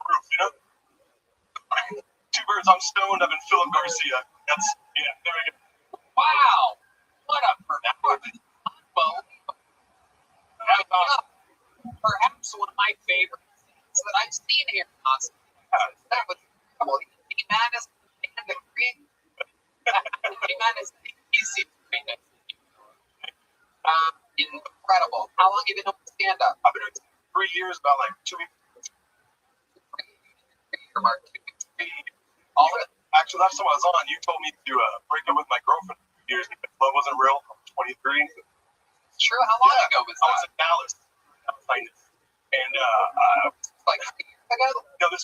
roof, you know. 2 birds. I'm stoned. I've been Philip Garcia. That's there we go. Wow. What a performance. Unbelievable. Perhaps one of my favorite things that I've seen here in Austin. That was incredible. D-Man is the green. D-Man is the easy green. Incredible. How long have you been doing stand-up? I've been doing 3 years, about like 2 weeks. All of it. Actually, last time I was on, you told me to break up with my girlfriend for years because love wasn't real. I'm 23. True. How long ago was I was that? in Dallas. And Like 3 years ago? no, this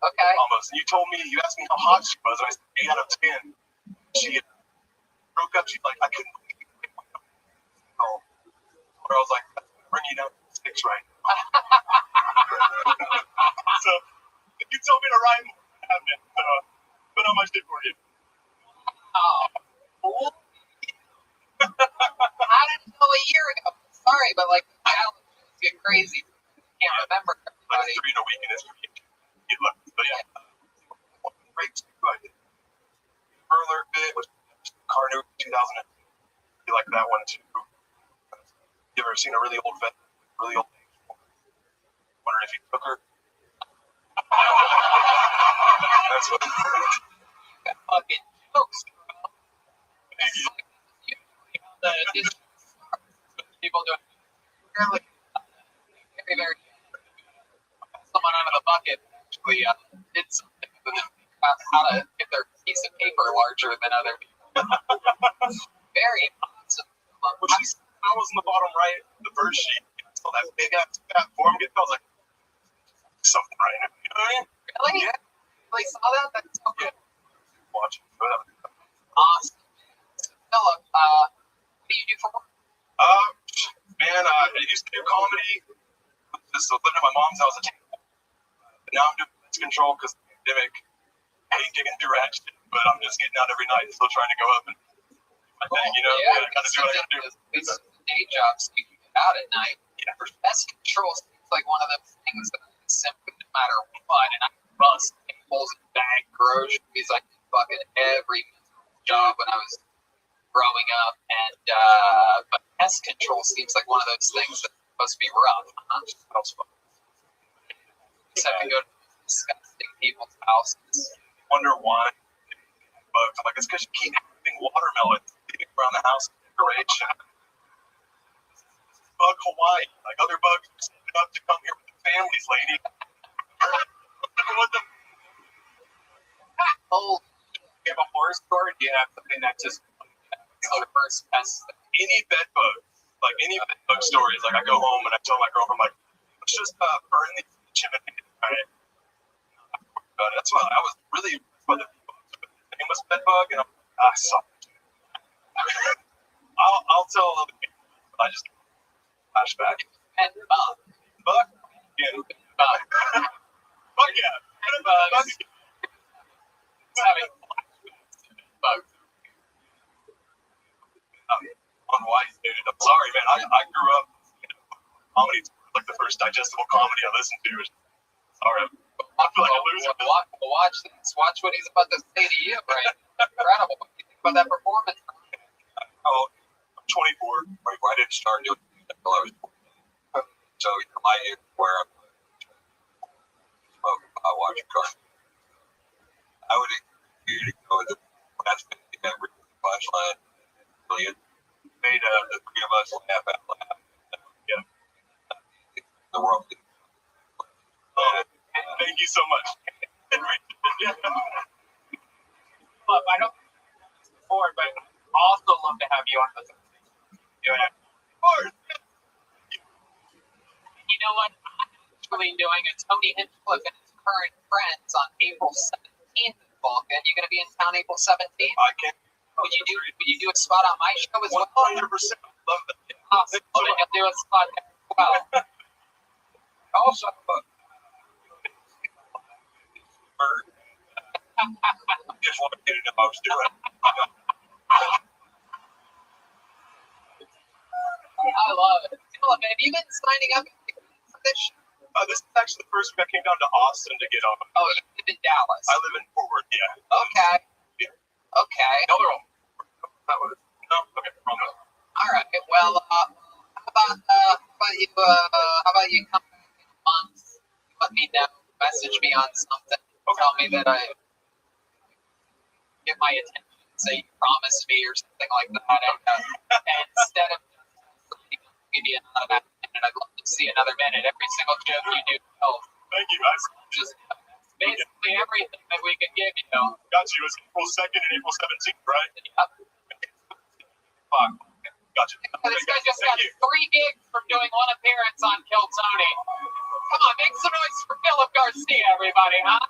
Okay. almost. And you told me, you asked me how hot she was, and I said 8 out of 10. She broke up. She's like, I couldn't believe it. Where I was like, that's gonna bring you down to 6 right now. So you told me to write more. I haven't. But how much did for you? Oh. I didn't know a year ago. Sorry, but like the challenges get crazy. I can't remember Like everybody. 3 in a week, and it's get lucky. But yeah, great. Further bit was Carnu 2000. You like that one too? You ever seen a really old vet? Really old. Wondering if you took her. That's what. Got fucking jokes. Maybe. People doing really very, very someone out of the bucket actually did something with how to get their piece of paper larger than other people. Very awesome. I was in the bottom right, the first sheet. So that big ass fat form get, I was like, something right now. You know what I mean? Really? Yeah. Really saw that? That's so good. Watching. Whatever. Awesome. Philip, what do you do for work? Man, I used to do comedy. Just living at my mom's house at but now I'm doing pest control because of the pandemic. I hate getting through rat shit, but I'm just getting out every night and still trying to go up and do my thing, you know? Yeah, I gotta do what I gotta do. This is the day job, so you can get out at night. Yeah, for sure. Pest control seems like one of those things that is simply no matter what, and I bust tables and bag groceries like fucking every job when I was growing up, and but pest control seems like one of those things that's supposed to be rough. Except to go to disgusting people's houses. Wonder why bugs. I'm like, it's because you keep having watermelons leaving around the house decoration. Bug Hawaii, like other bugs are setting up to come here with the families, lady. What the? Oh, You have a horror story? Do you have something that just the first pest. any bed bugs, like any bed bug stories? Like I go home and I tell my girlfriend, like, let's just burn the chimney. Right? That's why I was really for the name was bed bug, and I saw it. I'll tell a little bit. I just flashback. And Bug? Yeah. bug. Bug yeah. Bugs. It's having flashbacks to bugs. On white, dude. I'm sorry, man. I grew up, comedy, like the first digestible comedy I listened to. Sorry. I feel like a loser. Watch this. Watch what he's about to say to you, right? Incredible. What do you think about that performance? Oh, I'm 24. Right, I didn't start doing it until I was 14. So my age where I watch cars. I would encourage you to go to the last 50 every flashlight. Brilliant. Made the three of us laugh out loud. Yeah. The world. Thank you so much. Look, I don't before, but I'd also love to have you on the doing it. Of course. You know what? I'm actually doing a Tony Hinchcliffe and his current friends on April 17th in Vulcan. You going to be in town April 17th? I can. Would you do a spot on my show as well? 100%. Love that. Awesome. Well, then you'll do a spot there as well. Also, just want to get into most doing. I love it. Philip, have you been signing up for this show? This is actually the first week I came down to Austin to get on. Oh, you live in Dallas. I live in Fort Worth, yeah. Okay. Okay. No, they're all. That was, no, okay, wrong one. All right. Well, how about you come back in a month? Let me know. Message me on something. Tell me that I get my attention. Say you promised me or something like that. And instead of give you another minute, I'd love to see another minute. Every single joke you do, Thank you, guys. just basically everything that we can give you. Got you. It's April 2nd and April 17th, right? Yep. Fuck. Gotcha. This guy just Thank got you. 3 gigs from doing 1 appearance on Kill Tony. Come on, make some noise for Philip Garcia, everybody, huh?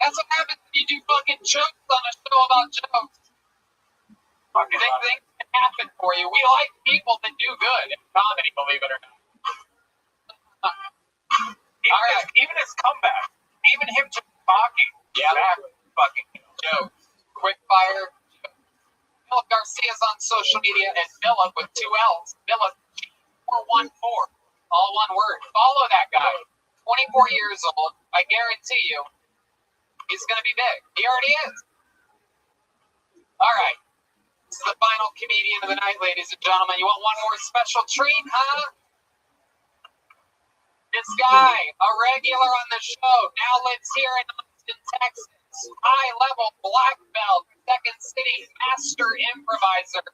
That's what happens when you do fucking jokes on a show about jokes. Things can happen for you. We like people that do good in comedy, believe it or not. All right. Even his comeback. Even him just talking. Yeah. That fucking Jokes. Quick fire. Philip Garcia's on social media and Philip with 2 L's. Philip 414. All one word. Follow that guy. 24 years old. I guarantee you, he's going to be big. He already is. All right. This is the final comedian of the night, ladies and gentlemen. You want one more special treat, huh? This guy, a regular on the show, now lives here in Austin, Texas. High-level black belt, Second City master improviser.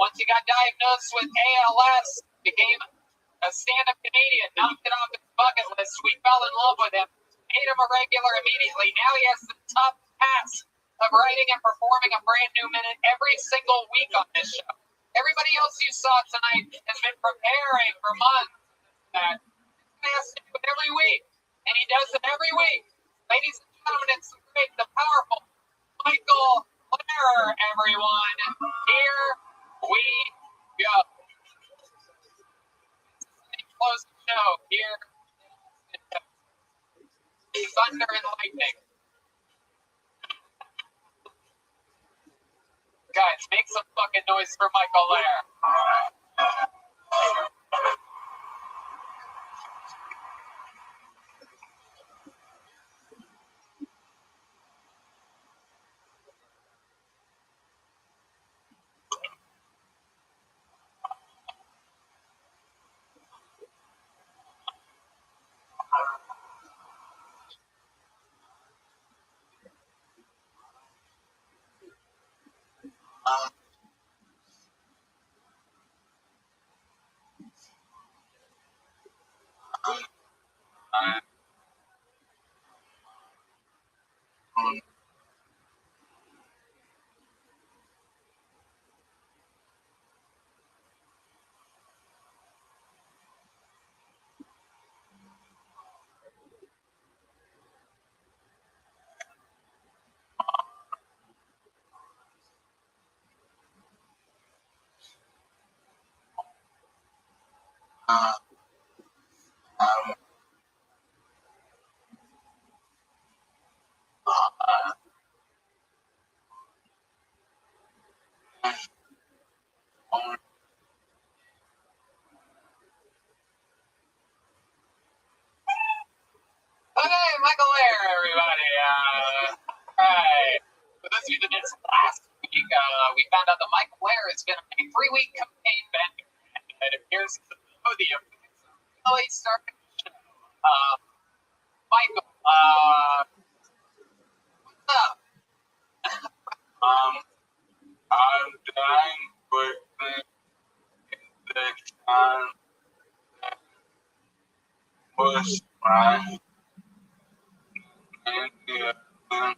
Once he got diagnosed with ALS, became a stand-up comedian, knocked it off his bucket list. We fell in love with him, made him a regular immediately. Now he has the tough task of writing and performing a brand new minute every single week on this show. Everybody else you saw tonight has been preparing for months. He has to do it every week, and he does it every week. Ladies and gentlemen, it's the great, the powerful Michael Lehrer, everyone. Here we go. Close the show here. Thunder and lightning. Guys, make some fucking noise for Michael Lehrer. even as last week, we found out that Michael Blair has been on a 3-week campaign bender, and it appears to the podium. Really starting the show. Michael, what's up? I'm dying quickly in the time that was my in the other time.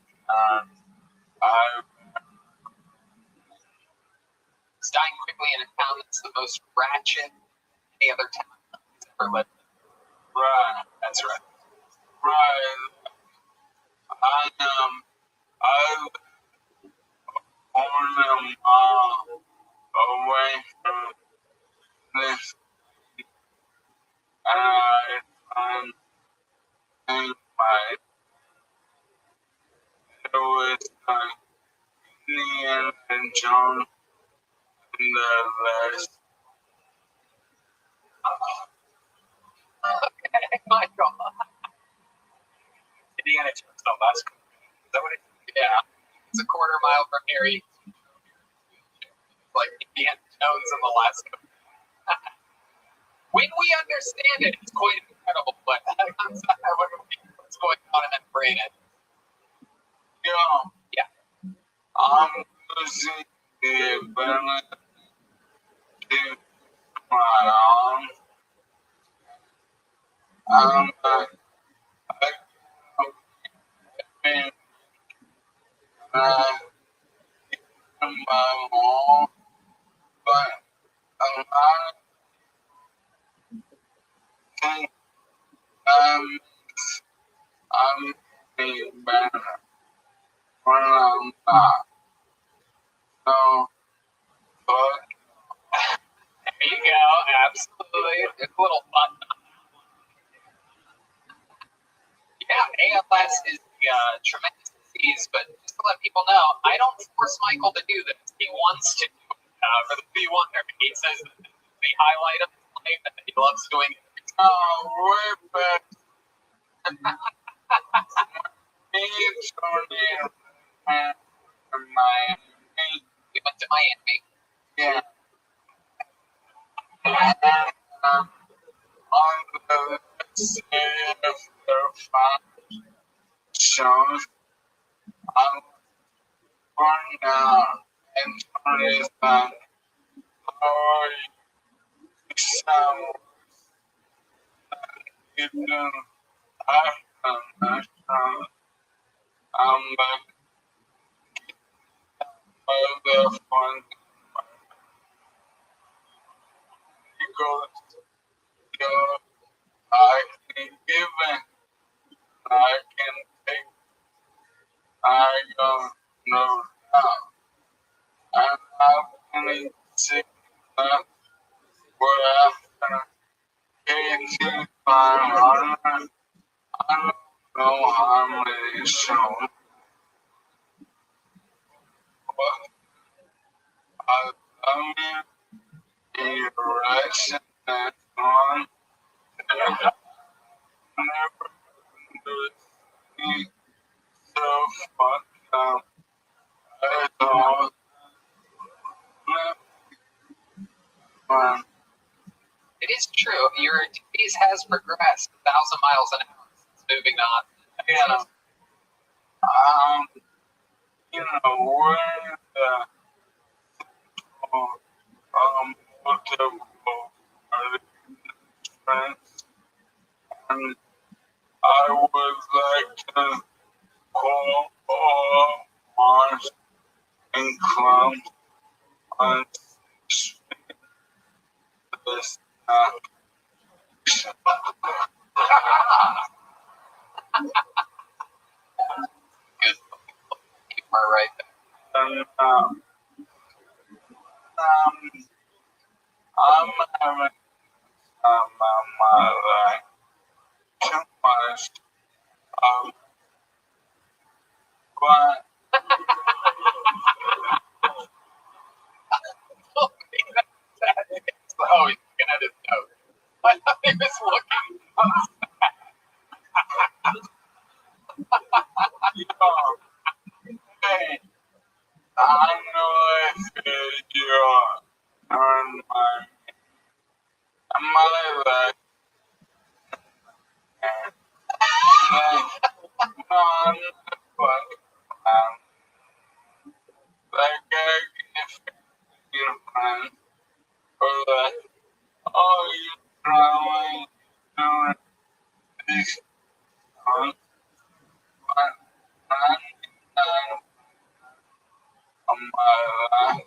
It's dying quickly in a town that's the most ratchet any other town has ever lived in. Right, That's right. right. I only a mile away from this, and I find my it was Indiana Jones in the last. Okay, Michael. Indiana Jones on last. Is that what it is? Yeah, it's a quarter mile from here. Like Indiana Jones in the last. When we understand it, it's quite incredible. But what's going on in that brain? Yeah, Yeah. I'm losing the ability to my arm. I've been in my home, but a lot of things I'm getting better when I'm not. So, but There you go. Absolutely. It's a little fun. Yeah, ALS is a tremendous disease, but just to let people know, I don't force Michael to do this. He wants to do it for the B1. He says that this is the highlight of his life and that he loves doing it. way back it's only in Miami. We went to Miami. Yeah. And, on the series of five shows, I'm going out and turning on how sound even after I'm back of the fun because I can give it, I can take, I don't know now. And I'm feeling sick where after 18 500, I don't know how many shows, but I love you in your direction that's on. Never understood so fucked up at all. It is true. Your disease has progressed 1,000 miles an hour since moving on. Yeah. You know, where the multiple friends, and I would like to call all Mars and Clown on this Good humor right there. and I'm having my life too much but Oh, he's looking at his note. I thought he was looking. hey, this on my life,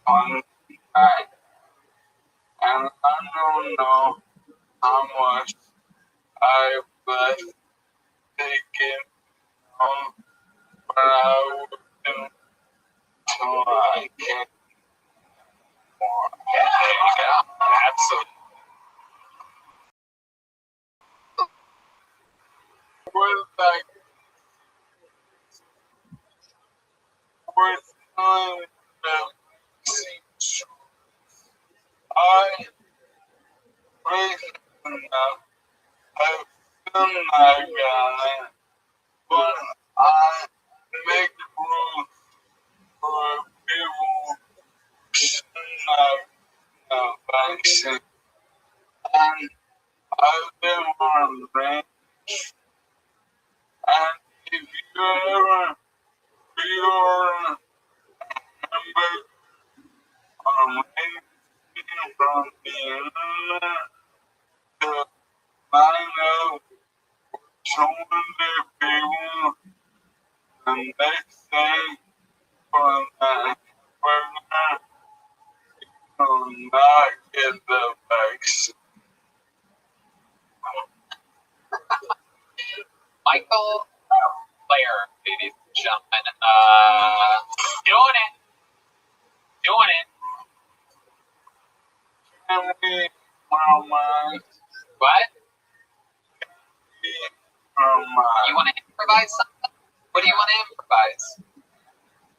one night, and I don't know how much I've taken on, but I will do till I can't more. Yeah, there you go. Absolutely. With like, with time that seems I reason enough, I feel like but I make room for people not vaccine. And I've been wondering, and if you ever feel remember anything from the internet to find out some of the people the next day for that burger to not get the vaccine. Michael Blair, ladies and gentlemen. Doing it. Doing it. Can we compromise? What? Compromise. You want to improvise something? What do you want to improvise?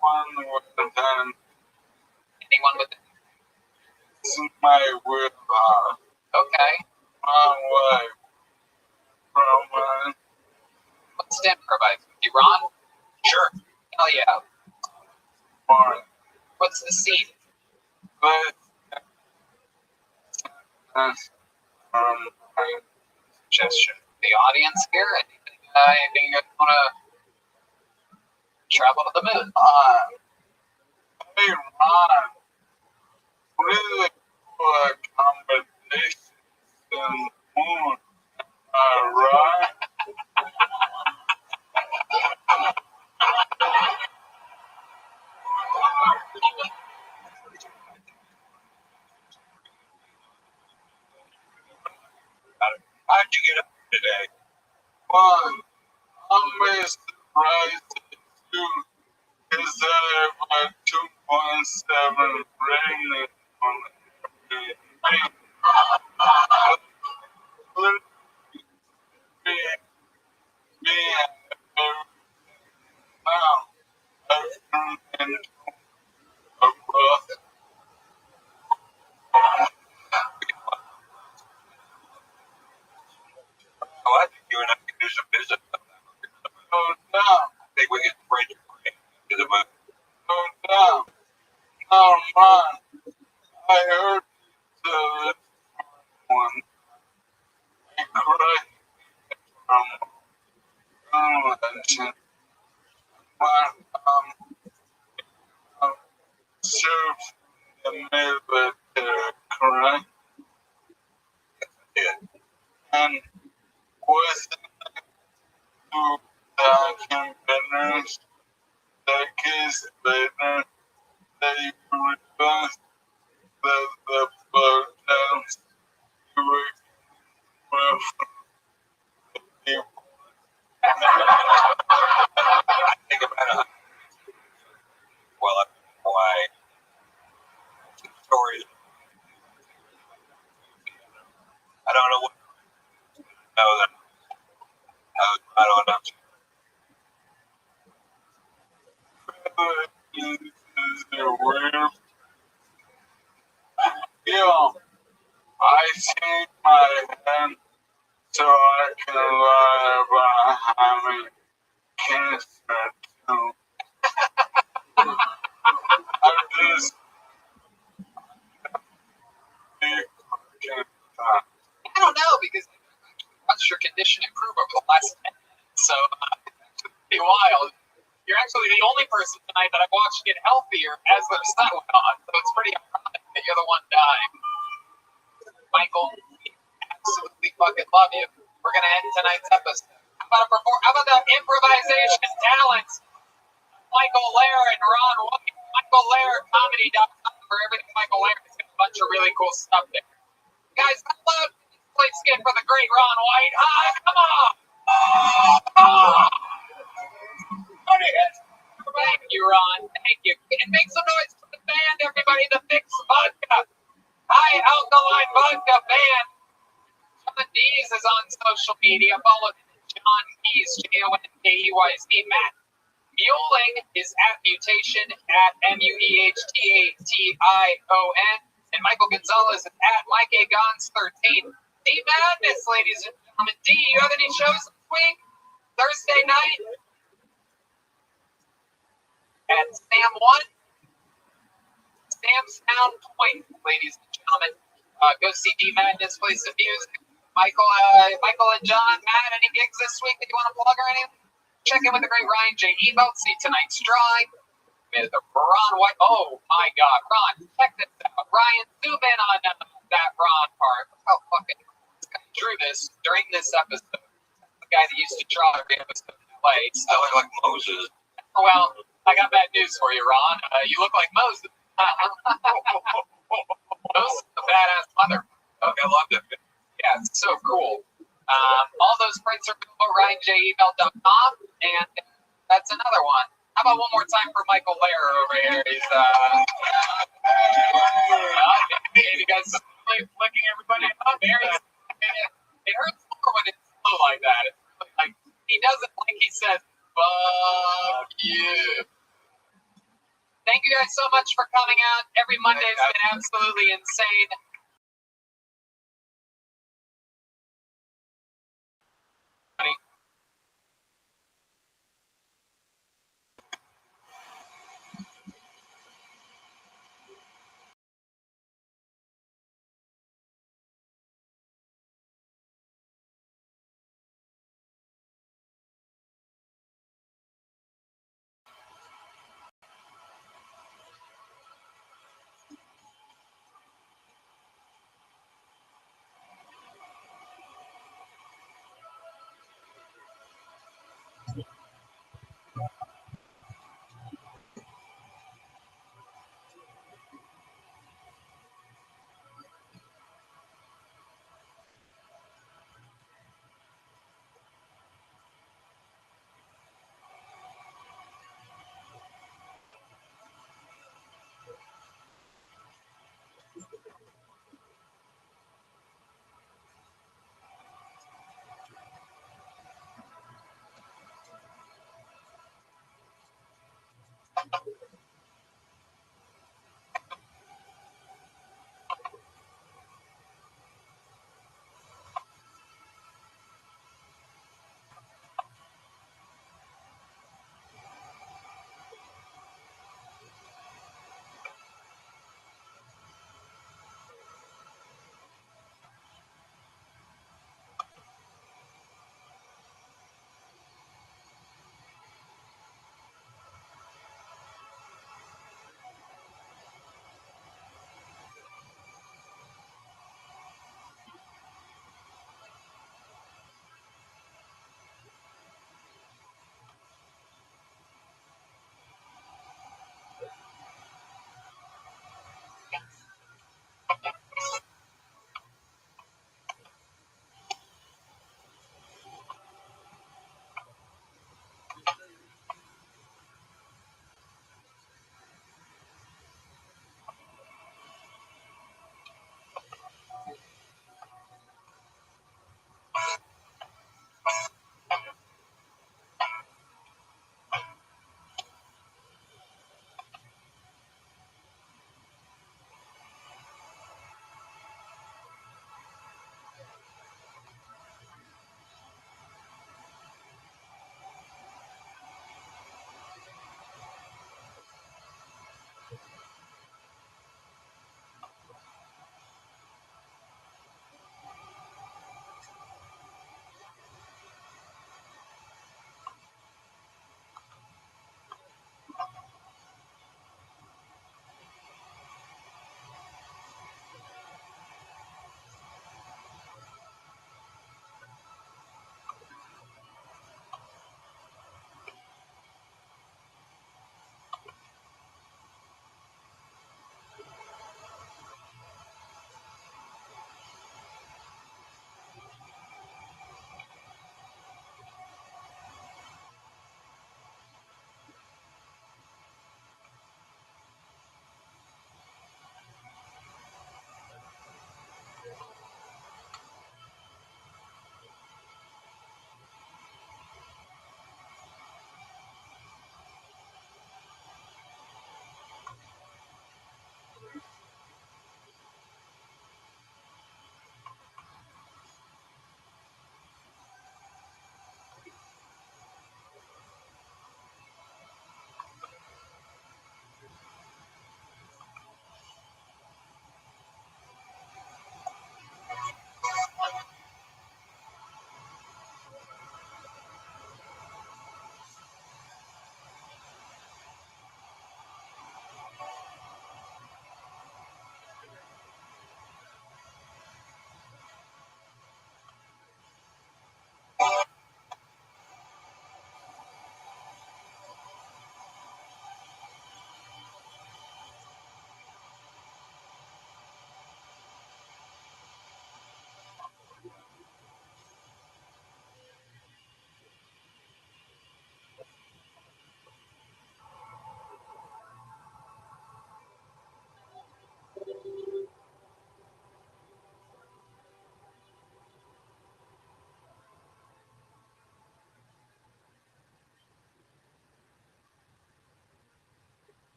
One with the time. Anyone with This is my willpower. Okay. My wife. Compromise. What's to improvise? With you, Ron? Sure. Hell yeah. One. What's the scene? That's my Suggestion. The audience here? Anything you guys want to travel to the moon? Hey, Ron. Really cool accommodations in the moon. Right? How'd you get up today? Well, I'm very surprised at you. Is that about 2.7 raining on the me now. I've turned into a bus. Oh, I think you and I can do some business. Oh, no. I think we can spread your brain to the moon. Oh, no. No, Ron. I heard the one. I cried from convention. Served in the military, correct? Yeah. And was to documentaries decades later they realized that the photos were from people. I think about it. Well, why stories. I don't know what. No, that. I don't know. Yeah, I shake my hand so I can lie about having cancer too. I just think cancer. I don't know because I watched your condition improve over the last 10 minutes. So it's pretty wild. You're actually the only person tonight that I've watched get healthier as the sun went on. So it's pretty ironic that you're the one dying. Michael, absolutely fucking love you. We're gonna end tonight's episode. How about the improvisation talents? Michael Lair and Ron White. Michael Lair Comedy.com for everything Michael Lair. He's got a bunch of really cool stuff there. Guys, how loud can this place get for the great Ron White? Come on! Thank you, Ron. Thank you. And make some noise for the band, everybody. The Fix Vodka. High Alkaline Vodka Band. John Dees is on social media. Follow him at John Dees, JONKEYZ. Matt Muling is at Mutation, at MUEHTATION. And Michael Gonzalez is at Mike A. Gons 13. D Madness, ladies and gentlemen. D, you have any shows this week? Thursday night? At Sam 1? Sam's Town Point, ladies and gentlemen. Go see D Madness play some music. Michael and John, Matt, any gigs this week that you want to plug or anything? Check in with the great Ryan J. Ebelt. See tonight's drawing. With Ron White. Oh my God, Ron, check this out. Ryan, zoom in on that Ron part. Look how fucking drew this during this episode. The guy that used to draw every episode in LA. I look like Moses. Well, I got bad news for you, Ron. You look like Moses. Moses is a badass mother. Okay, I loved it. Yeah, it's so cool. All those prints are available at RyanJEmail.com, and that's another one. How about one more time for Michael Lair over here? He's you guys flicking everybody up. It hurts more when it's slow like that. It's really like he doesn't like he says, "Fuck you." Thank you guys so much for coming out. Every Monday's been absolutely insane.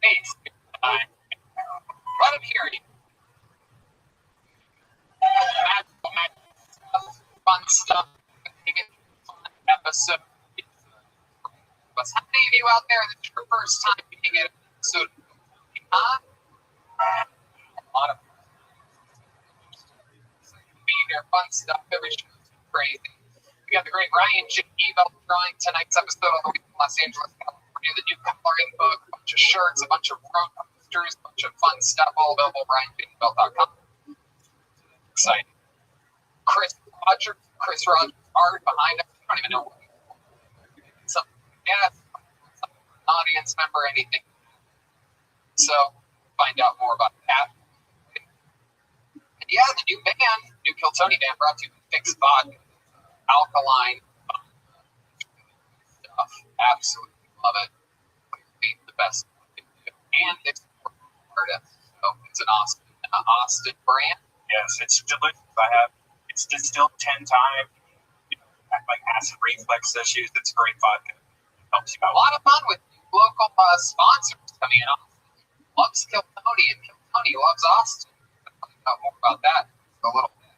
Thanks. Let him hear you. Magical stuff, fun stuff. Fun episode. But how many of you out there, this is your first time being an episode? Huh? A lot of being there, fun stuff. Every show is crazy. We got the great Ryan J. Ebel drawing tonight's episode on the week in Los Angeles, California. The new coloring book, a bunch of shirts, a bunch of road posters, a bunch of fun stuff, all available at RyanJebel.com. Exciting. Chris Rogers art behind us. I don't even know what. Some audience member, anything. So find out more about that. And yeah, the new band, new Kill Tony band, brought to you with Fix Vodka, alkaline stuff. Absolutely love it. The best and it's artist. So it's an Austin brand. Yes, it's delicious. It's distilled 10 times. Like acid reflux issues, it's great vodka. Helps you A out. lot of fun with local sponsors coming in. Austin loves Kill Tony, and Kill Tony loves Austin. I'll find out more about that in a little bit.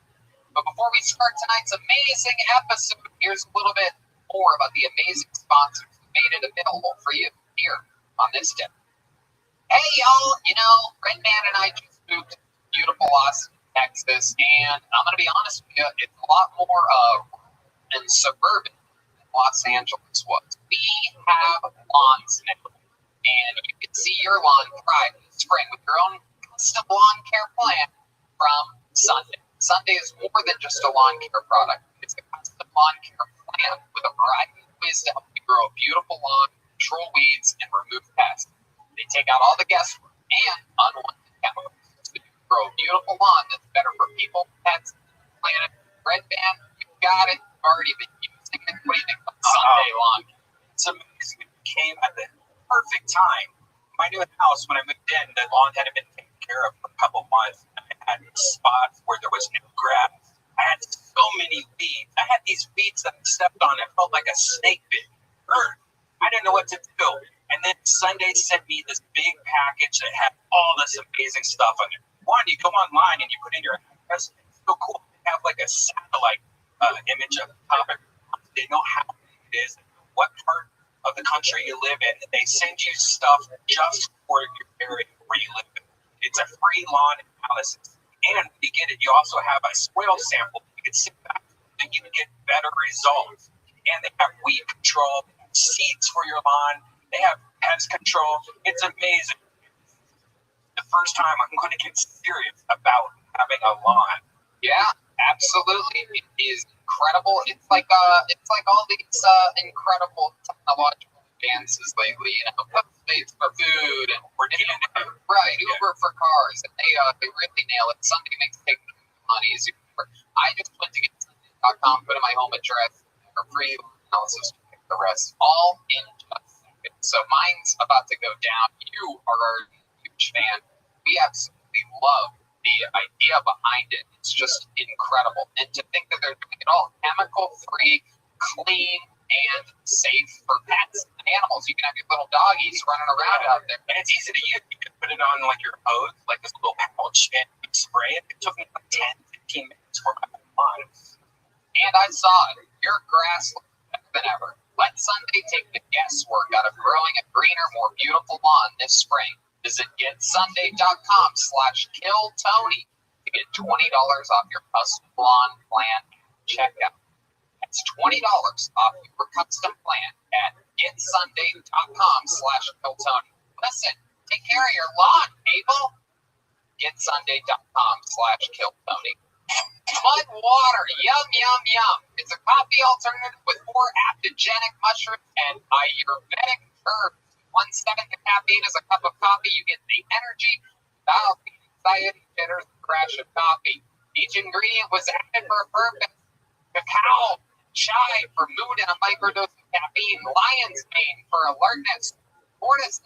But before we start tonight's amazing episode, here's a little bit more about the amazing sponsors that made it available for you here on this day. Hey, y'all, Red Man and I just moved to beautiful Austin, Texas, and I'm going to be honest with you, it's a lot more and suburban than Los Angeles was. We have lawns now, and you can see your lawn thrive in the spring with your own custom lawn care plan from Sunday. Sunday is more than just a lawn care product. It's a custom lawn care plan with a variety of ways to help you grow a beautiful lawn, control weeds, and remove pests. They take out all the guesswork and unwanted chemicals so you can grow a beautiful lawn that's better for people, pets, and the planet. Red Band, you got it. You've already been using it. What do you think about Sunday lawn? It's amazing. It came at the perfect time. My new house, when I moved in, the lawn hadn't been taken care of for a couple months. I had spots where there was no grass. I had so many weeds. I had these weeds that I stepped on. It felt like a snake bit. Hurt. I didn't know what to do. And then Sunday sent me this big package that had all this amazing stuff on it. One, you go online and you put in your address. It's so cool. They have like a satellite image of the topic. They know how it is, what part of the country you live in. They send you stuff just for your area where you live in. It's a free lawn analysis. And when you get it, you also have a soil sample. You can sit back and you can get better results. And they have weed control, seeds for your lawn. They have pest control. It's amazing. The first time I'm going to get serious about having a lawn. Yeah, absolutely. It is incredible. It's like all these incredible technological advances lately. Postmates for food and right, Uber for cars, and they really nail it. Sunday makes taking money easier. I just went to get Sunday.com, put in my home address for free analysis. The rest all in just seconds. So mine's about to go down. You are a huge fan. We absolutely love the idea behind it. It's just incredible. And to think that they're doing it all chemical-free, clean, and safe for pets and animals. You can have your little doggies running around out there. And it's easy to use. You can put it on like your hose, like this little pouch, and you spray it. It took me like 10, 15 minutes for my lawn. And I saw it. Your grass looks better than ever. Let Sunday take the guesswork out of growing a greener, more beautiful lawn this spring. Visit getsunday.com/killtony to get $20 off your custom lawn plan checkout. That's $20 off your custom plan at getsunday.com/killtony. Listen, take care of your lawn, people. Getsunday.com/killtony. Mud water, yum, yum, yum. It's a coffee alternative with 4 adaptogenic mushrooms and Ayurvedic herbs. 1/7 the caffeine is a cup of coffee. You get the energy without the anxiety, jitters, and crash of coffee. Each ingredient was added for a purpose. Cacao, chai for mood and a microdose of caffeine. Lion's mane for alertness. Cordyceps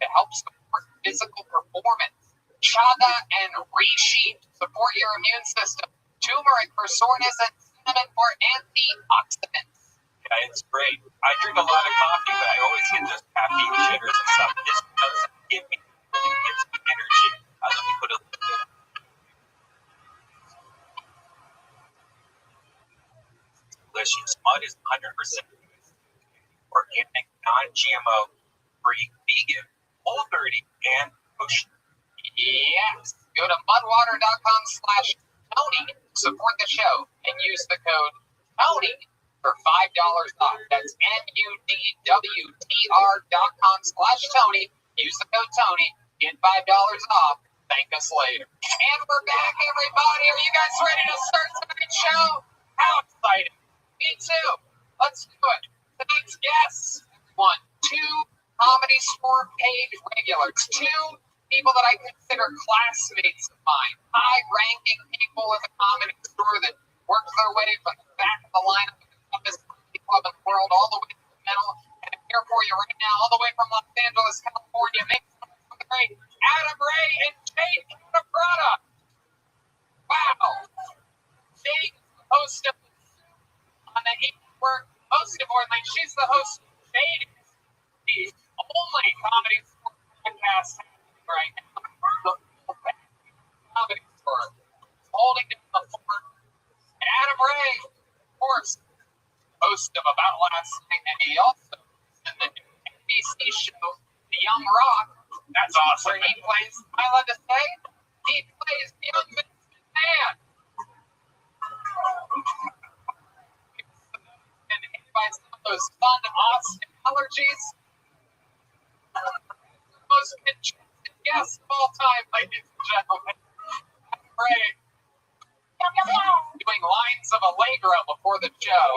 to help support physical performance. Chaga and reishi support your immune system. Turmeric for soreness and cinnamon for antioxidants. Yeah, it's great. I drink a lot of coffee, but I always get those caffeine jitters and stuff. This doesn't give me, it gives me energy. Let me put a little bit. Delicious. Mud is 100% organic, non-GMO, free, vegan, whole-dirty, and kosher. Yes. Go to mudwater.com/Tony to support the show and use the code Tony for $5 off. That's mudwtr.com/Tony. Use the code Tony. Get $5 off. Thank us later. And we're back, everybody. Are you guys ready to start tonight's show? How exciting. Me too. Let's do it. Tonight's guests, two Comedy Store page regulars, two people that I consider classmates of mine, high-ranking people at the Comedy Store that worked their way from the back of the lineup of the toughest comedy club in the world all the way to the middle. And I'm here for you right now, all the way from Los Angeles, California. Make some noise for the great Adam Ray and Jade Caprata. Wow. Jade is the host of on the Network. Most importantly, she's the host of Jade, the only Comedy Store podcast right now. The Comedy Store holding down the fort. And Adam Ray, of course, host of About Last Night, and he also is in the new NBC show, The Young Rock. That's awesome. Where he plays, am I allowed to say? He plays the young man. And hit by some of those fun Austin allergies. Most interesting guest of all time, ladies and gentlemen. Ray. Doing lines of Allegro before the show.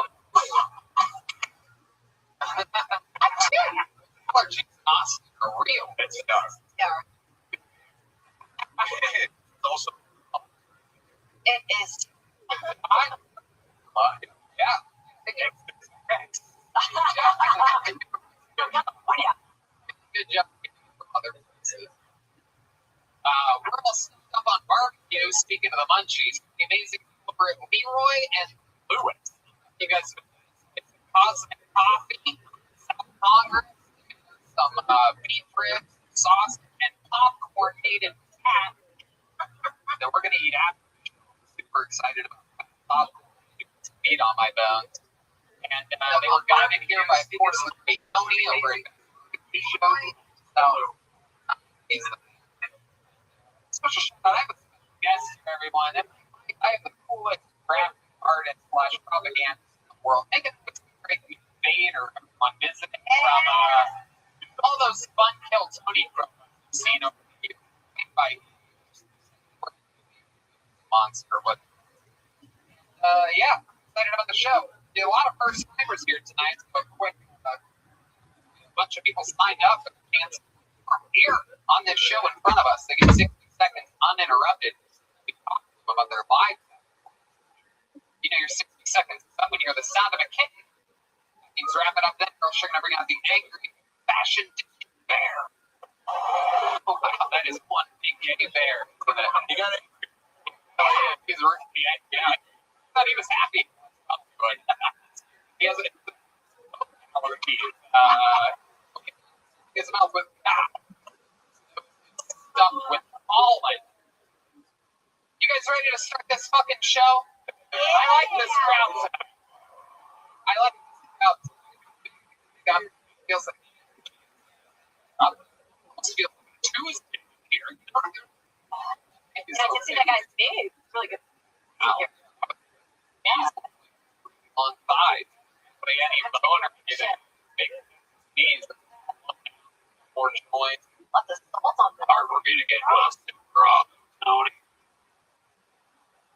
Allergies in Austin are real. It's dark. Yeah, It's also. it is. Yeah. Good job from other places. We're all set up on barbecue. Speaking of the munchies, the amazing over at Leroy and Lewis. You guys, it's Cosmic Coffee, South Congress, some beef ribs, sauce, and popcorn-aided cat that we're going to eat after. Super excited about that popcorn. Meat on my bones. And they were guided here by, of course, the great Tony over at the show. So, he's the special shout out. I have a special guest for everyone. I have the coolest graphic artist / propagandist in the world. Make it great Vader on visiting from all those fun Kill Tony programs you've seen over the years. By monster, what? Yeah, excited about the show. A lot of first timers here tonight. So quick, a bunch of people signed up for the chance are here on this show in front of us. They get 60 seconds uninterrupted. We talk to them about their lives. You know, your 60 seconds is up when you hear the sound of a kitten. That means wrap it up then, or else you're going to bring out the angry fashion bear. Oh, wow, that is one big gay bear. You got it. Oh, yeah, he's really, yeah. I thought he was happy. He has allergies. His mouth was stuffed with pollen. You guys ready to start this fucking show? I like this crowd tonight. I like this crowd tonight. Feels like almost feels like Tuesday here. Yeah, I can see that guy's big. It's really good. Yeah. On thighs. But any boner, you know, big knees. Unfortunately, Let the salt on the hard for me to get lost in drop. Tony.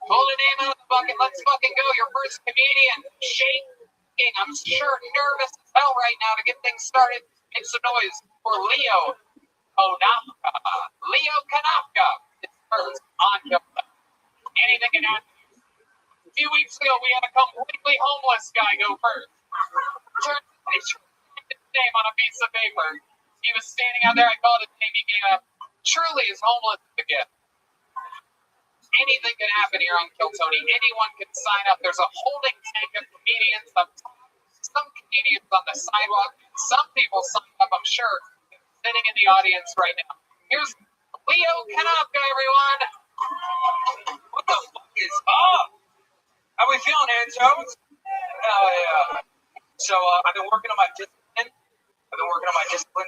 Pull the name out of the bucket. Let's fucking go. Your first comedian. Shaking. I'm sure nervous as hell right now to get things started. Make some noise for Leo Kanapka. Leo Kanapka is first on your left. Anything can happen. A few weeks ago, we had a completely homeless guy go first. Turned his name on a piece of paper. He was standing out there. I called his name. He gave up. Truly is homeless again. Anything can happen here on Kill Tony. Anyone can sign up. There's a holding tank of comedians. Some comedians on the sidewalk. Some people signed up, I'm sure, sitting in the audience right now. Here's Leo Kanopka, everyone. What the fuck is up? How we feeling, Antos? Hell yeah. So I've been working on my discipline.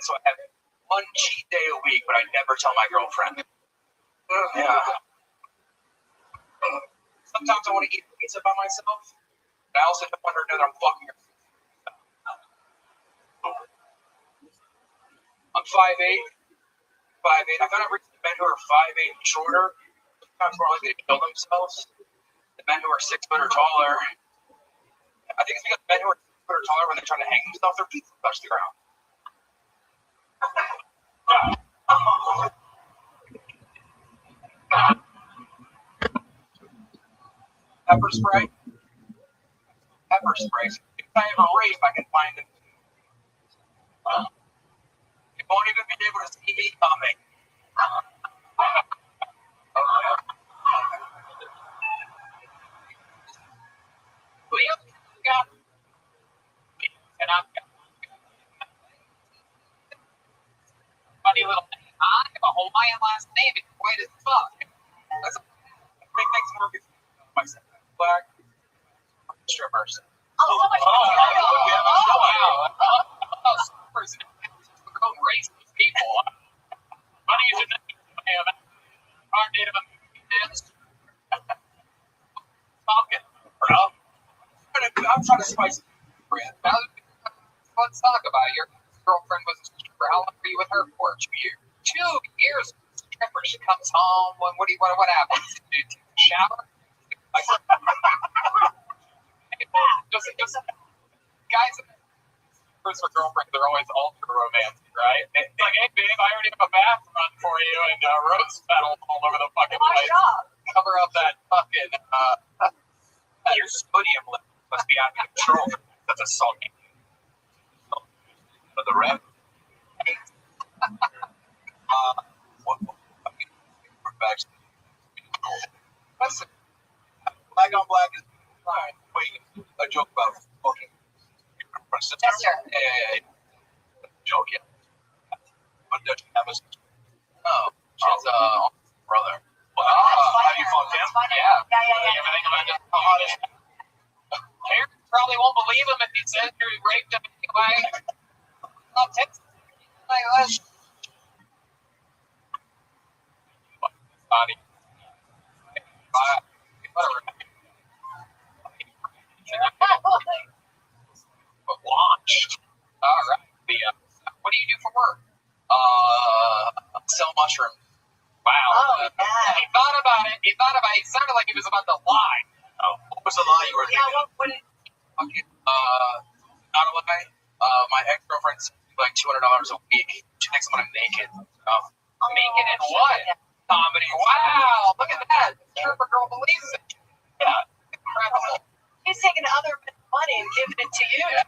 So I have one cheat day a week, but I never tell my girlfriend. Yeah. Sometimes I want to eat pizza by myself, but I also don't want her to know that I'm fucking her. I'm 5'8". I found out recently men who are 5'8" and shorter sometimes more likely to kill themselves than men who are 6 foot or taller. I think it's because men who are 6 foot or taller, when they're trying to hang themselves, their feet touch the ground. Pepper spray. If I ever rape, I can find it. You won't even be able to see me coming. Leo Kanopka. Funny little name. I have a Hawaiian last name. It's white as fuck. That's a Big things more confusing. My second black strippers. Oh, so much. wow. Oh, strippers. We're going racist people. Funny you should know. Our Native Americans. Talking, bro. I'm trying to spice it up. Now, let's talk about it. Your girlfriend was a stripper. How long were you with her for? 2 years. 2 years. Stripper. She comes home. What happens? Do you take a shower? Just guys. Strippers or girlfriends are always ultra romantic, right? It's like, hey babe, I already have a bath run for you and rose petals all over the fucking place. Cover up that fucking Your sodium level must be out of control. That's a sulking. But the rest. Listen, black on black is fine. Wait, a joke about fucking. Yes, sir. Yeah. Joke, yeah. But does she have a sister? No, she has a brother. Wow, have you fucked him? Yeah. Yeah. Everything about just the hottest. Parents probably won't believe him if he says you raped him anyway. I'll text him. Like, let's. Body. Whatever. But launched. All right. What do you do for work? Sell mushrooms. Wow. Oh, yeah. He thought about it. It sounded like he was about to lie. Oh, what was the lie you were thinking? What Okay. Not a lie. My ex-girlfriend's like $200 a week. She thinks I'm naked. Naked and what? Comedy. Wow. Look at that. The stripper girl believes it. Yeah. Incredible. he's taking other money and giving it to you. Yeah.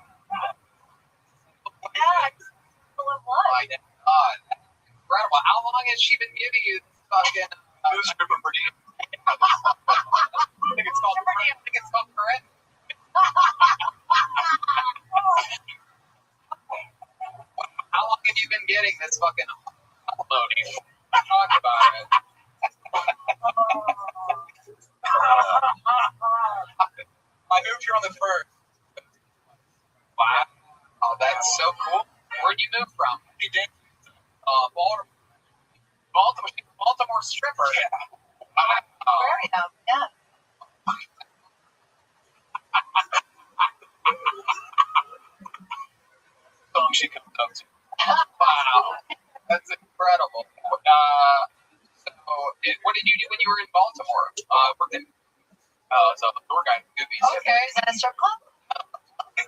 My God. Incredible. How long has she been giving you this fucking Stripper per diem. I think it's called Corinne. How long have you been getting this fucking uploading? Talk about it. I moved here on the 1st. Wow. Oh, that's so cool. Where'd you move from? Baltimore. Baltimore stripper. Yeah. Wow. Very yeah. Song she comes up to. Wow. That's incredible. What did you do when you were in Baltimore? Worked in So the tour guide Goobies. Okay, is that a strip club?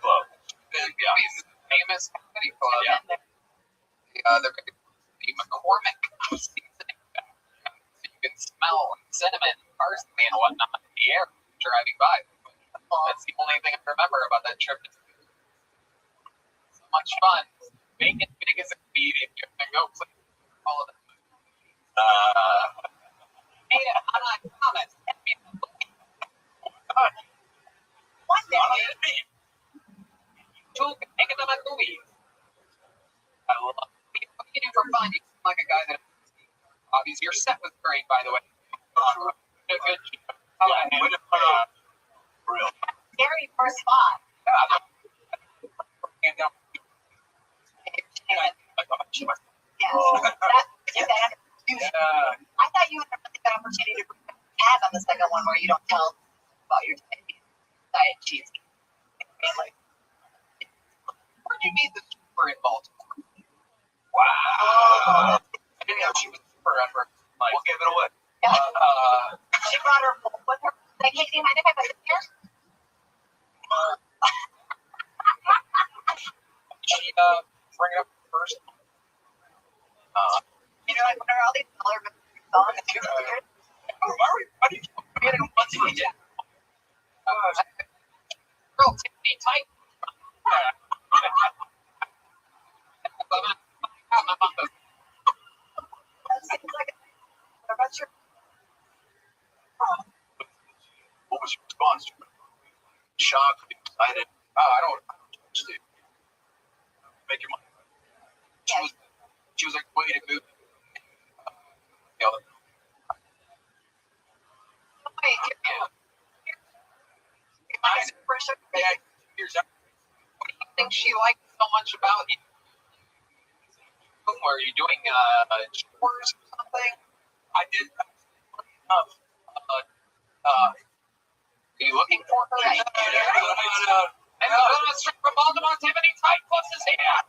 Club. Goobies is a famous comedy club. Yeah. They're going to be McCormick seasoning. So you can smell cinnamon, parsley, and whatnot in the air driving by. That's the only thing I remember about that trip. So much fun. Make it big as a comedian. You're going to go play all of that. Hey, I'm not comments. What the Took guy that hobbies. Your set was great, by the way. Good. Real. Scary first spot. And down. Yes. Oh. I thought you had a really good opportunity to bring Taz on the second one where you don't tell about your diet cheese. Where'd you meet the super in Baltimore? Wow. I didn't know she was super ever. We'll give it away. She brought her bowl with her. Like, hey, do you mind if I put it here? She bring it up first. You know, like, what are all these color songs? Why did you get it once we did? Girl, take me tight. Seems like what about your What was your response to it? Shocked, excited. I don't Steve. Make your mind. She was like, way to move. The other. wait, Here's what do you think she liked so much about you? Were you doing chores or something? I did. Are you looking for her? And the strip from Baltimore, Tiffany tight plus his hand.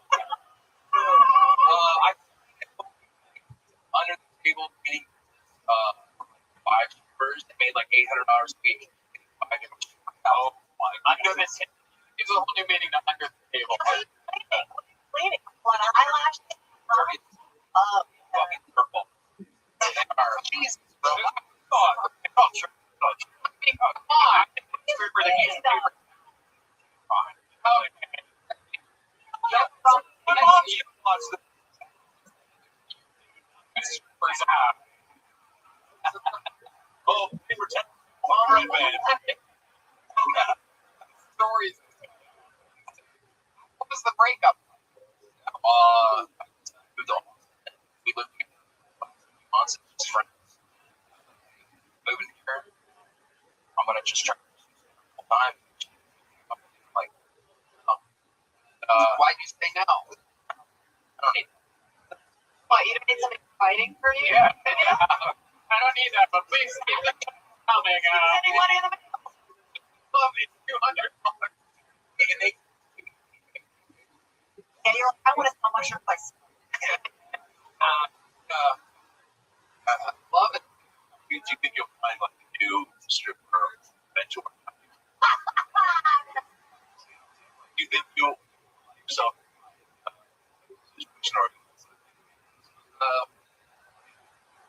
Under the table meeting, 5 first, they made like $800 a week. Oh my! Under this, it's a whole new meaning to under the table. cleaning on an eyelash. Fucking purple. Jesus. Culture. Come on. Stripper that needs paper. Fine. Okay. My mom, she wants the Strippers out. oh, paper towel. Mom, red band. Stories. What was the breakup? We lived here months and just friends. Moving here, I'm gonna just try full time. Like, Why do you say no? I don't need. What, you don't need somebody fighting for you? Yeah. I don't need that, but please keep it coming. Sending money in the mail. Love me $200. And they Yeah, you're like, I want to sell my shirt place. love it. You think you'll find like a new stripper eventually? You think you'll yourself?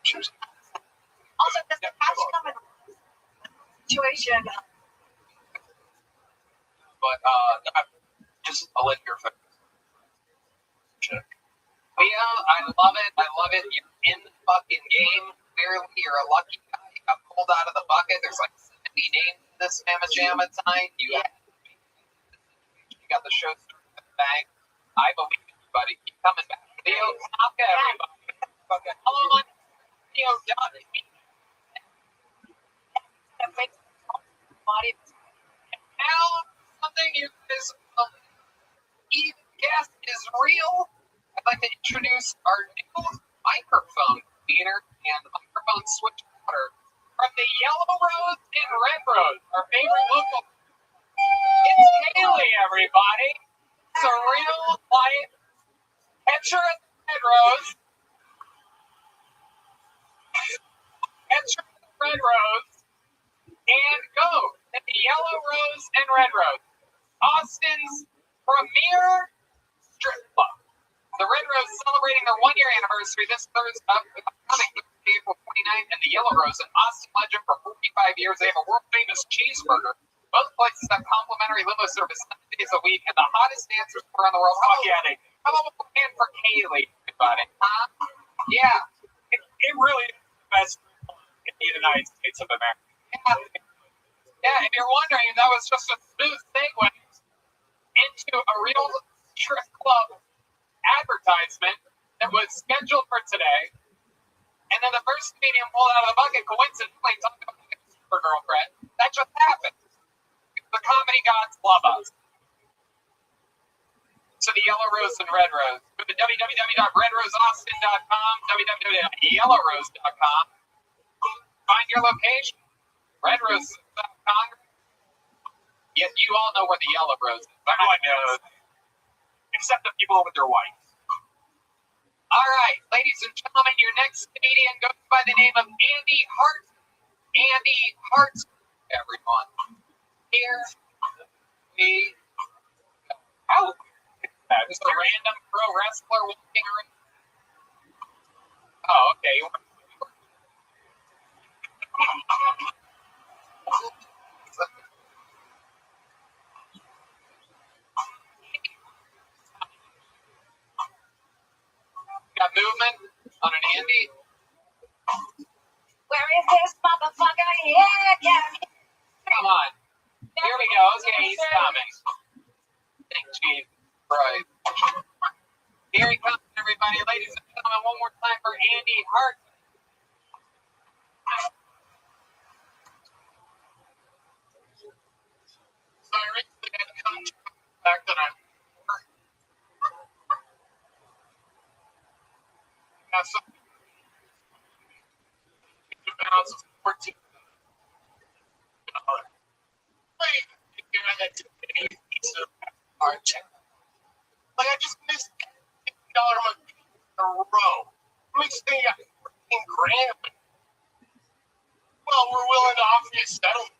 Choose. Also, does the cash come in situation? But just I'll let your effect. Check. Well, I love it. I love it. You're in the fucking game. Clearly, you're a lucky guy. You got pulled out of the bucket. There's like 70 names in this Mamma Jamma time. You got the show started in the bag. I believe in you, buddy. Keep coming back. Theo, Taka, everybody. Okay. Hello, on Theo Dunn. Now, something you guys even guess is real. I'd like to introduce our new microphone cleaner and microphone switch water from the Yellow Rose and Red Rose, our favorite local. It's Haley, everybody. It's a real life catcher at the Red Rose. Catcher at the Red Rose. And go to the Yellow Rose and Red Rose, Austin's premier strip club. The Red Rose is celebrating their 1-year anniversary this Thursday, April 29th, and the Yellow Rose, an Austin legend for 45 years. They have a world-famous cheeseburger. Both places have complimentary limo service 7 days a week, and the hottest dancers around the world. Fuck yeah, how about a hand for Kaylee, everybody? Huh? Yeah. It really is the best in the United States of America. Yeah, if you're wondering, that was just a smooth segue into a real strip club advertisement. that was scheduled for today. And then the first comedian pulled out of the bucket, coincidentally, talking about his super girlfriend. That just happened. The comedy gods love us. So the Yellow Rose and Red Rose. Go to www.redroseaustin.com, www.yellowrose.com. Find your location. Red Rose is South Congress. Yet you all know where the Yellow Rose is. Everyone knows. Except the people with their wives. All right, ladies and gentlemen, your next comedian goes by the name of Andy Hart. Andy Hart, everyone. Here we go. Oh, just a random pro wrestler walking around. Oh, okay. Got movement on an Andy. Where is this motherfucker? Yeah. Come on. Here we go. Okay, he's coming. Thank Jesus Christ. Here he comes, everybody. Ladies and gentlemen, one more time for Andy Hart. So I recently had to come to the fact that I'm have some 2014. Wait, I had to pay a piece of our check. Like I just missed $50 a month in a row. Next thing I got $14 grand. Well, we're willing to offer you a settlement.